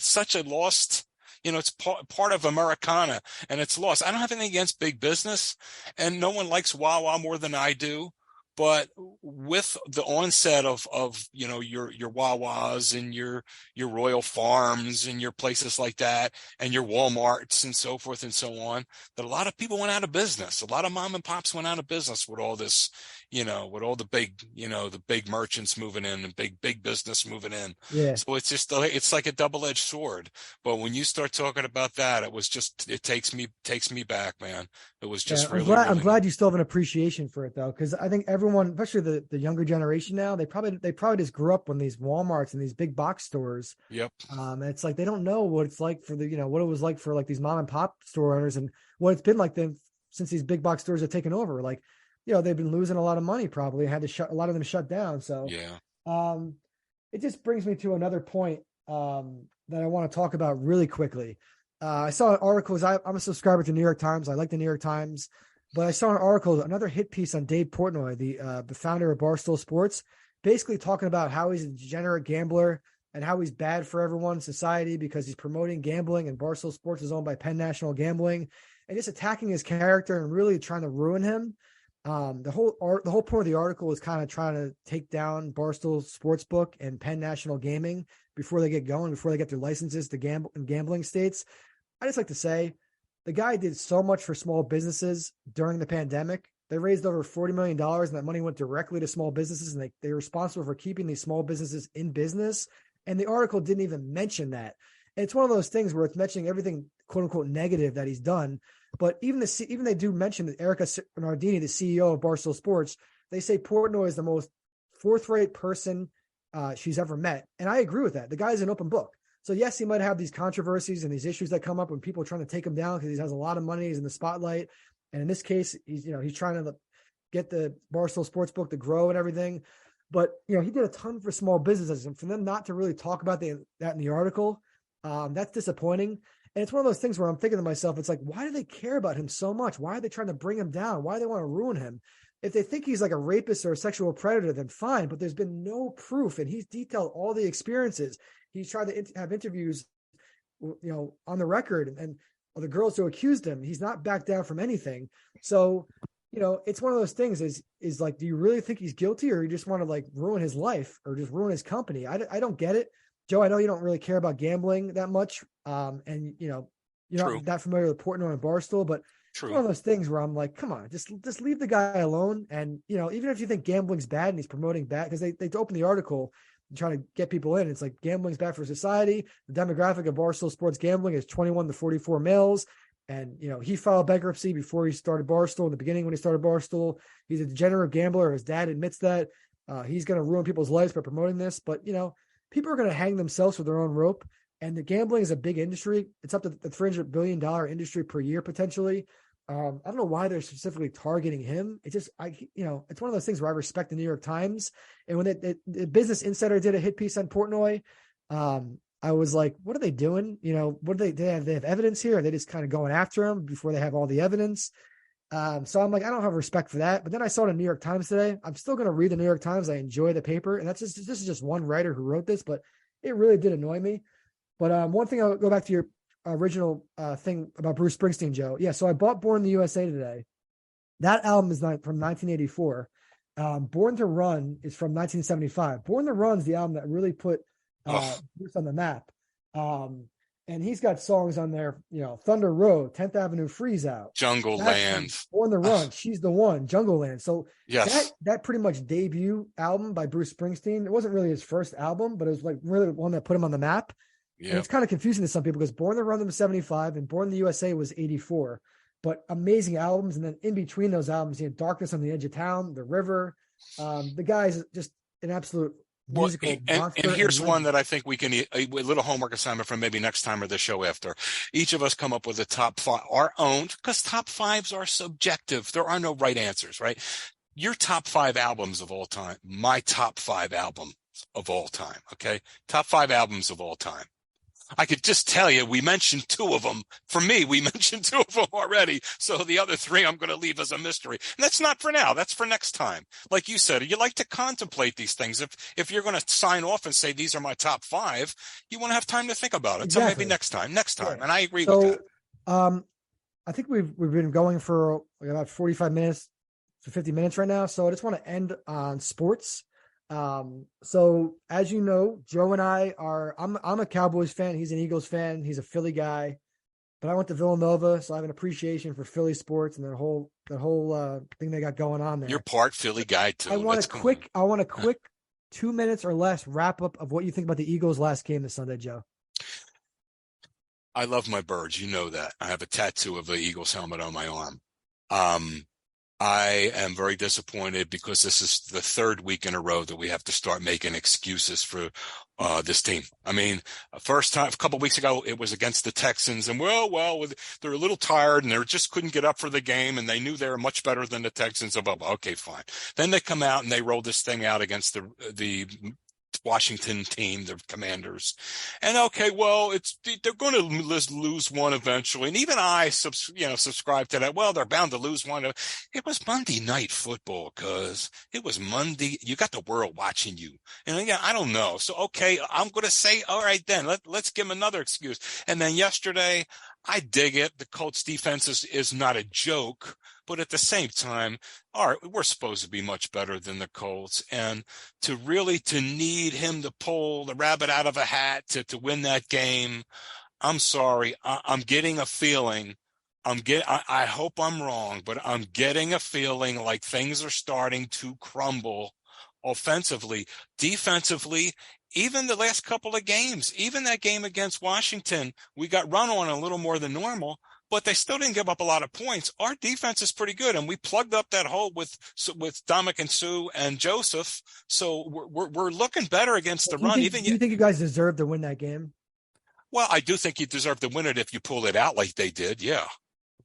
such a lost, it's part of Americana, and it's lost. I don't have anything against big business, and no one likes Wawa more than I do. But with the onset of your Wawas and your Royal Farms and your places like that and your Walmarts and so forth and so on, that a lot of people went out of business. A lot of mom and pops went out of business with all this, with all the big, the big merchants moving in and big business moving in. Yeah. So it's like a double-edged sword. But when you start talking about that, it takes me back, man. It was just I'm really, glad. really I'm glad nice. you still have an appreciation for it, though, because I think everyone, especially the younger generation now, they probably just grew up when these Walmarts and these big box stores. Yep. And it's like they don't know what it's like for what it was like for like these mom and pop store owners, and what it's been like them since these big box stores have taken over. Like, they've been losing a lot of money, probably had to a lot of them shut down. So Yeah. it just brings me to another point that I want to talk about really quickly. I saw an article. I'm a subscriber to New York Times. I like the New York Times, but I saw an article, another hit piece on Dave Portnoy, the founder of Barstool Sports, basically talking about how he's a degenerate gambler and how he's bad for everyone in society because he's promoting gambling, and Barstool Sports is owned by Penn National Gambling, and just attacking his character and really trying to ruin him. The whole point of the article is kind of trying to take down Barstool Sportsbook and Penn National Gaming before they get going, before they get their licenses to gamble in gambling states. I just like to say the guy did so much for small businesses during the pandemic. They raised over $40 million, and that money went directly to small businesses, and they're responsible for keeping these small businesses in business. And the article didn't even mention that. And it's one of those things where it's mentioning everything quote unquote negative that he's done. But even they do mention that Erica Nardini, the CEO of Barstool Sports, they say Portnoy is the most forthright person she's ever met. And I agree with that. The guy's an open book. So yes, he might have these controversies and these issues that come up when people are trying to take him down because he has a lot of money, he's in the spotlight. And in this case, he's trying to get the Barstool Sports book to grow and everything. But, he did a ton for small businesses, and for them not to really talk about that in the article, that's disappointing. And it's one of those things where I'm thinking to myself, it's like, why do they care about him so much? Why are they trying to bring him down? Why do they want to ruin him? If they think he's like a rapist or a sexual predator, then fine, but there's been no proof, and he's detailed all the experiences. He's tried to have interviews, on the record, and the girls who accused him, he's not backed down from anything. So, it's one of those things is like, do you really think he's guilty, or you just want to like ruin his life or just ruin his company? I don't get it. Joe, I know you don't really care about gambling that much. And you're not that familiar with Portnoy and Barstool, but it's one of those things where I'm like, come on, just leave the guy alone. And, even if you think gambling's bad and he's promoting bad, because they open the article and trying to get people in, it's like gambling's bad for society. The demographic of Barstool Sports gambling is 21 to 44 males. And, he filed bankruptcy before he started Barstool. In the beginning, when he started Barstool, he's a degenerate gambler. His dad admits that. He's going to ruin people's lives by promoting this. But, people are going to hang themselves with their own rope. And the gambling is a big industry. It's up to the $300 billion industry per year, potentially. I don't know why they're specifically targeting him. It's just, it's one of those things where I respect the New York Times. And when the Business Insider did a hit piece on Portnoy, I was like, what are they doing? What do they have evidence here? Are they just kind of going after him before they have all the evidence? So I'm like, I don't have respect for that. But then I saw the New York Times today. I'm still going to read the New York Times. I enjoy the paper. And this is just one writer who wrote this, but it really did annoy me. But one thing, I'll go back to your original thing about Bruce Springsteen, Joe. Yeah, so I bought Born in the USA today. That album is from 1984. Born to Run is from 1975. Born to Run is the album that really put Bruce on the map. And he's got songs on there, Thunder Road, 10th Avenue Freeze Out, Jungle Land, Born to Run, She's the One, Jungle Land. So yes, that pretty much debut album by Bruce Springsteen, it wasn't really his first album, but it was like really the one that put him on the map. Yep. And it's kind of confusing to some people because Born to Run was 75 and Born in the USA was 84. But amazing albums. And then in between those albums, Darkness on the Edge of Town, The River. The guy's just an absolute musical monster. And here's one that I think we can, a little homework assignment for maybe next time or the show after. Each of us come up with a top five, our own, because top fives are subjective. There are no right answers, right? Your top five albums of all time, my top five album of all time, okay? Top five albums of all time. I could just tell you, we mentioned two of them. For me, we mentioned two of them already. So the other three I'm going to leave as a mystery. And that's not for now. That's for next time. Like you said, you like to contemplate these things. If you're going to sign off and say, these are my top five, you want to have time to think about it. Exactly. So maybe next time. Yeah. And I agree with that. I think we've been going for about 45 minutes to 50 minutes right now. So I just want to end on sports. So as you know, Joe and I I'm a Cowboys fan. He's an Eagles fan. He's a Philly guy, but I went to Villanova. So I have an appreciation for Philly sports and that whole thing they got going on there. You're part Philly guy too. I want a quick 2 minutes or less wrap up of what you think about the Eagles' last game this Sunday, Joe. I love my birds. You know that. I have a tattoo of the Eagles helmet on my arm. I am very disappointed because this is the third week in a row that we have to start making excuses for this team. I mean, first time, a couple of weeks ago, it was against the Texans, and they're a little tired and they just couldn't get up for the game, and they knew they were much better than the Texans. Okay, fine. Then they come out and they roll this thing out against the Washington team, the Commanders. And okay, well, they're going to lose one eventually. And even I subscribe to that. Well, they're bound to lose one. It was Monday Night Football, cuz it was Monday. You got the world watching you. And again, I don't know. So, okay, I'm going to say, all right, then let's give them another excuse. And then yesterday, I dig it. The Colts defense is not a joke, but at the same time, all right, we're supposed to be much better than the Colts. And to need him to pull the rabbit out of a hat to win that game, I'm sorry. I'm getting a feeling. I hope I'm wrong, but I'm getting a feeling like things are starting to crumble offensively. Defensively, even the last couple of games, even that game against Washington, we got run on a little more than normal, but they still didn't give up a lot of points. Our defense is pretty good, and we plugged up that hole with Dominic and Sue and Joseph. So we're looking better against the run. Do you think you guys deserve to win that game? Well, I do think you deserve to win it if you pull it out like they did. Yeah.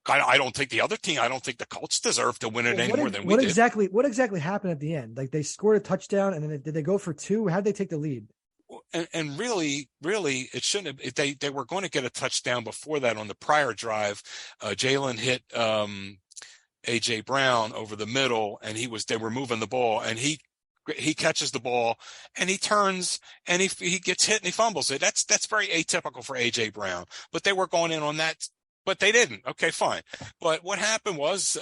I don't think the other team, I don't think the Colts deserve to win it any more than we did. What exactly happened at the end? Like they scored a touchdown and then did they go for two? How did they take the lead? And really, it shouldn't have. They were going to get a touchdown before that on the prior drive. Jalen hit AJ Brown over the middle, and they were moving the ball, and he catches the ball and he turns and he gets hit and he fumbles it. That's very atypical for AJ Brown. But they were going in on that. But they didn't. Okay, fine. But what happened was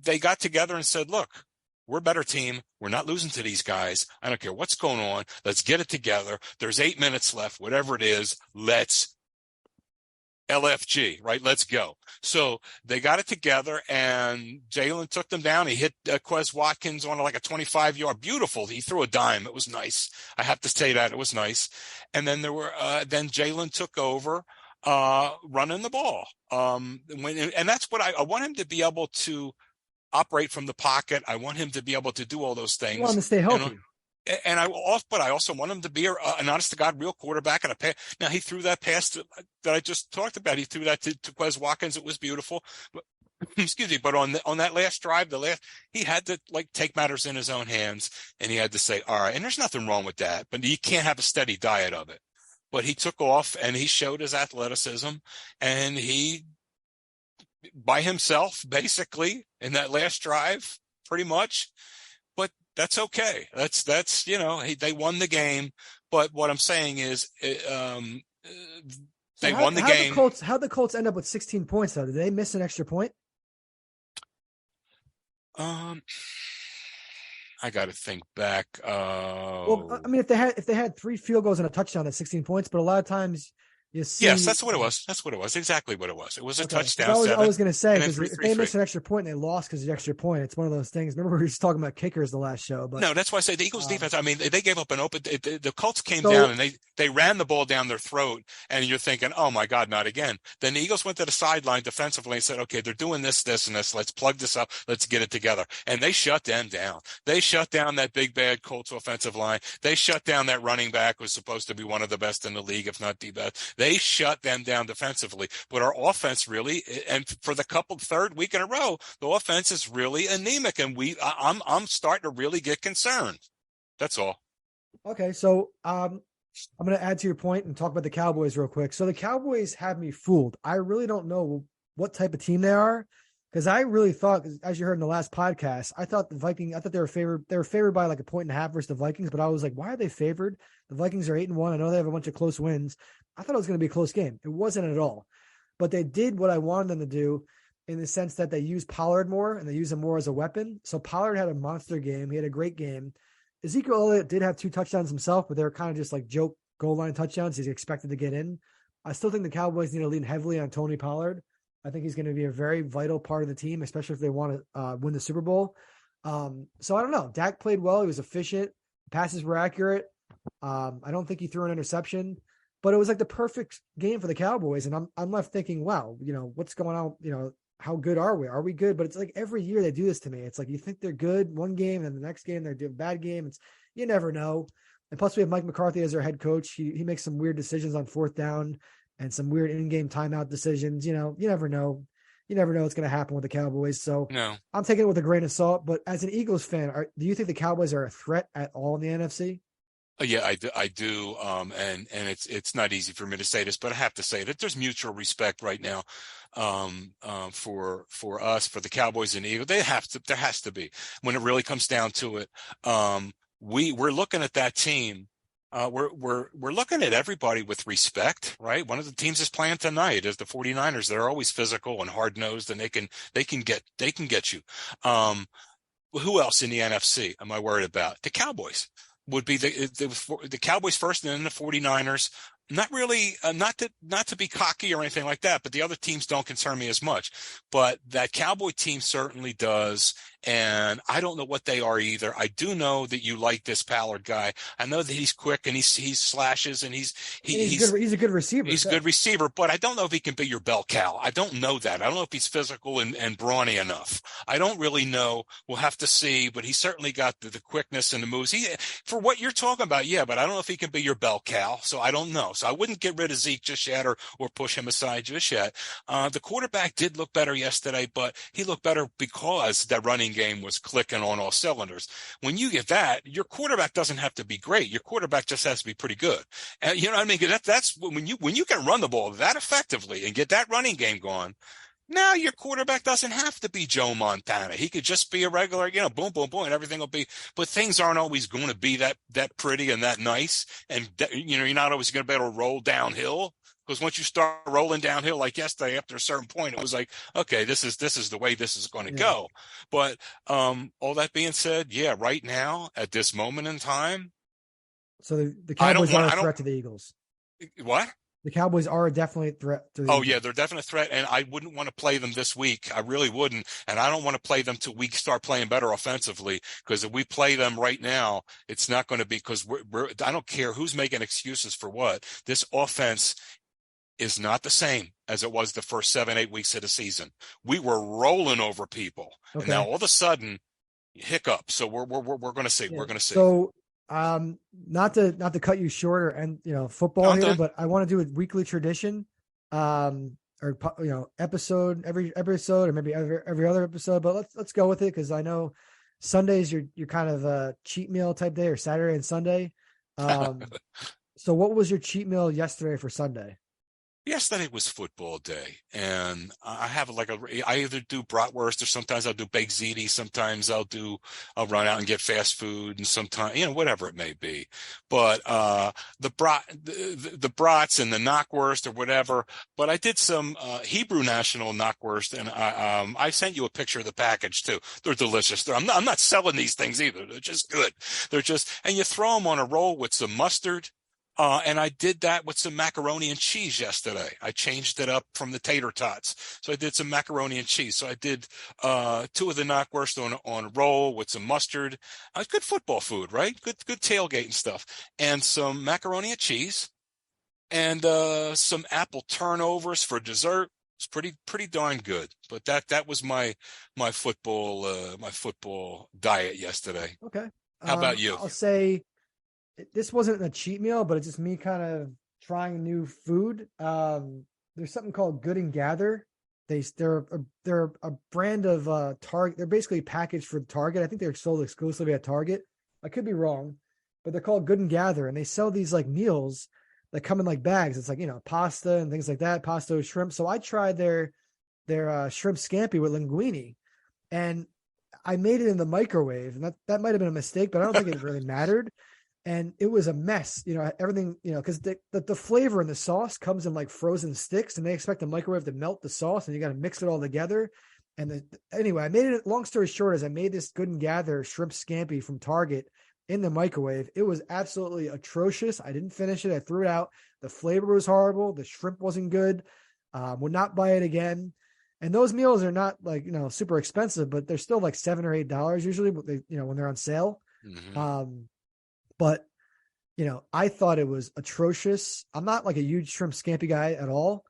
they got together and said, look, we're a better team. We're not losing to these guys. I don't care what's going on. Let's get it together. There's 8 minutes left, whatever it is. Let's LFG, right? Let's go. So they got it together, and Jalen took them down. He hit Quez Watkins on like a 25-yard. Beautiful. He threw a dime. It was nice. I have to say that. It was nice. And then then Jalen took over. Running the ball. And that's what I want him to be able to operate from the pocket. I want him to be able to do all those things. You want him to stay healthy. And I also want him to be an honest to God real quarterback and a pass. Now he threw that pass that I just talked about. He threw that to Quez Watkins. It was beautiful. But, excuse me. But on that last drive, he had to take matters in his own hands, and he had to say, all right. And there's nothing wrong with that, but you can't have a steady diet of it. But he took off and he showed his athleticism, and he, by himself, basically in that last drive, pretty much. But that's okay. That's they won the game. But what I'm saying is, they won the game. How'd the Colts end up with 16 points though? Did they miss an extra point? I got to think back. Well, I mean, if they had 3 field goals and a touchdown, that's 16 points. But a lot of times you see. Yes, that's what it was. That's what it was. Exactly what it was. It was a touchdown. I was going to say, because if they missed an extra point and they lost because of the extra point, it's one of those things. Remember, we were just talking about kickers the last show. But no, that's why I say the Eagles defense. I mean, they gave up an open. The Colts came down and they ran the ball down their throat, and you're thinking, oh my God, not again. Then the Eagles went to the sideline defensively and said, okay, they're doing this, this, and this. Let's plug this up. Let's get it together. And they shut them down. They shut down that big bad Colts offensive line. They shut down that running back, who's supposed to be one of the best in the league, if not the best. They shut them down defensively. But our offense really, and for the third week in a row, the offense is really anemic, and I'm starting to really get concerned. That's all. Okay, so I'm going to add to your point and talk about the Cowboys real quick. So the Cowboys have me fooled. I really don't know what type of team they are, because I really thought, as you heard in the last podcast, I thought they were favored. They were favored by like 1.5 versus the Vikings, but I was like, why are they favored? The Vikings are 8-1. I know they have a bunch of close wins. I thought it was going to be a close game. It wasn't at all. But they did what I wanted them to do, in the sense that they used Pollard more and they use him more as a weapon. So Pollard had a monster game. He had a great game. Ezekiel Elliott did have 2 touchdowns himself, but they were kind of just like joke goal line touchdowns. He's expected to get in. I still think the Cowboys need to lean heavily on Tony Pollard. I think he's going to be a very vital part of the team, especially if they want to win the Super Bowl. So I don't know. Dak played well. He was efficient. Passes were accurate. I don't think he threw an interception, but it was like the perfect game for the Cowboys. And I'm left thinking, wow, what's going on? How good are we? Are we good? But it's like every year they do this to me. It's like you think they're good one game, and the next game they're doing a bad game. You never know. And plus we have Mike McCarthy as our head coach. He makes some weird decisions on 4th down and some weird in-game timeout decisions. You never know. You never know what's going to happen with the Cowboys. So no. I'm taking it with a grain of salt. But as an Eagles fan, do you think the Cowboys are a threat at all in the NFC? Yeah, I do. And it's not easy for me to say this, but I have to say that there's mutual respect right now, for us, for the Cowboys and Eagles. There has to be, when it really comes down to it. We're looking at that team. We're looking at everybody with respect, right? One of the teams is playing tonight is the 49ers. They're always physical and hard nosed, and they can get you. Who else in the NFC am I worried about? The Cowboys would be the Cowboys first, and then the 49ers. Not really, not to be cocky or anything like that, but the other teams don't concern me as much. But that Cowboy team certainly does. and I don't know what they are either. I do know that you like this Ballard guy. I know that he's quick and he slashes and he's he's a good receiver. He's a good receiver, but I don't know if he can be your bell cow. I don't know that. I don't know if he's physical and brawny enough. I don't really know. We'll have to see, but he's certainly got the quickness and the moves. For what you're talking about, yeah, but I don't know if he can be your bell cow, so I don't know. So I wouldn't get rid of Zeke just yet or push him aside just yet. The quarterback did look better yesterday, but he looked better because that running game was clicking on all cylinders. When you get that, your quarterback doesn't have to be great. Your quarterback just has to be pretty good. And you know what I mean? That's when you can run the ball that effectively and get that running game going. Now your quarterback doesn't have to be Joe Montana. He could just be a regular, boom, boom, boom, and everything will be. But things aren't always going to be that pretty and that nice. And you're not always going to be able to roll downhill, because once you start rolling downhill like yesterday, after a certain point, it was like, okay, this is the way this is going to go. But all that being said, yeah, right now at this moment in time, so the Cowboys are a threat to the Eagles. What? The Cowboys are definitely a threat to the Eagles. Yeah, they're definitely a threat, and I wouldn't want to play them this week. I really wouldn't, and I don't want to play them till we start playing better offensively, because if we play them right now, it's not going to be, because I don't care who's making excuses for what. This offense is not the same as it was the first 7-8 weeks of the season. We were rolling over people, and now all of a sudden, hiccup. So we're going to see. Yeah. We're going to see. So, not to cut you short and football here, but I want to do a weekly tradition, or episode every episode, or maybe every other episode. But let's go with it, because I know Sundays you're kind of a cheat meal type day, or Saturday and Sunday. So what was your cheat meal yesterday for Sunday? Yesterday was football day, and I have I either do bratwurst, or sometimes I'll do baked ziti. Sometimes I'll run out and get fast food, and sometimes, whatever it may be. But, the brats and the knockwurst or whatever, but I did some, Hebrew national knockwurst, and I sent you a picture of the package too. They're delicious. I'm not selling these things either. They're just good. And you throw them on a roll with some mustard. And I did that with some macaroni and cheese yesterday. I changed it up from the tater tots. So I did some macaroni and cheese. So I did 2 of the knockwurst on a roll with some mustard. Good football food, right? Good tailgate and stuff. And some macaroni and cheese, and some apple turnovers for dessert. It's pretty darn good. But that was my football diet yesterday. Okay. How about you? I'll say this wasn't a cheat meal, but it's just me kind of trying new food. There's something called Good and Gather. They're a brand of Target. They're basically packaged for Target. I think they're sold exclusively at Target. I could be wrong, but they're called Good and Gather, and they sell these like meals that come in like bags. It's like, pasta and things like that, pasta with shrimp. So I tried their shrimp scampi with linguine, and I made it in the microwave, and that might have been a mistake, but I don't think it really mattered. And it was a mess, everything, because the flavor in the sauce comes in like frozen sticks, and they expect the microwave to melt the sauce, and you got to mix it all together. And anyway, I made it, long story short, is I made this Good and Gather shrimp scampi from Target in the microwave. It was absolutely atrocious. I didn't finish it. I threw it out. The flavor was horrible. The shrimp wasn't good. Would not buy it again. And those meals are not like, super expensive, but they're still like $7 or $8 usually, but they, when they're on sale. Mm-hmm. But, I thought it was atrocious. I'm not like a huge shrimp scampi guy at all,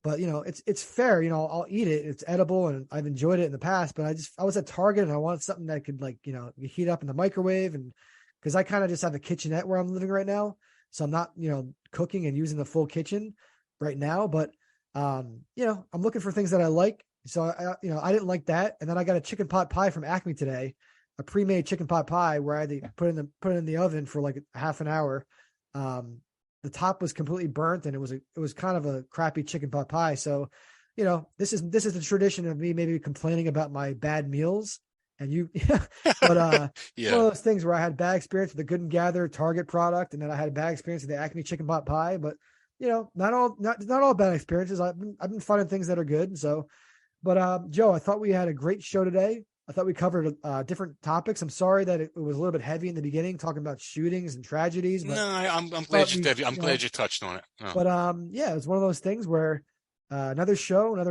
but it's fair. I'll eat it. It's edible, and I've enjoyed it in the past, but I was at Target, and I wanted something that could heat up in the microwave, and because I kind of just have a kitchenette where I'm living right now. So I'm not, cooking and using the full kitchen right now, but, I'm looking for things that I like. So I didn't like that. And then I got a chicken pot pie from Acme today, a pre-made chicken pot pie where I had to put it in the oven for like half an hour. The top was completely burnt, and it was kind of a crappy chicken pot pie. So, this is the tradition of me maybe complaining about my bad meals, and but yeah. One of those things where I had bad experience with the Good and Gather Target product, and then I had a bad experience with the Acme chicken pot pie. But not all bad experiences. I've been finding things that are good. So, but Joe, I thought we had a great show today. I thought we covered different topics. I'm sorry that it was a little bit heavy in the beginning, talking about shootings and tragedies. But no, I'm glad glad you touched on it. Oh. But yeah, it's one of those things where another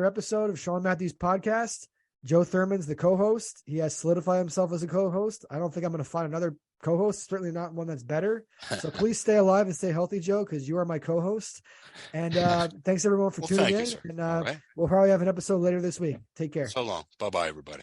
episode of Sean Matthew's podcast. Joe Thurman's the co-host. He has solidified himself as a co-host. I don't think I'm going to find another co-host, certainly not one that's better. So please stay alive and stay healthy, Joe, because you are my co-host. And thanks everyone for tuning in. Sir. And we'll probably have an episode later this week. Take care. So long. Bye-bye, everybody.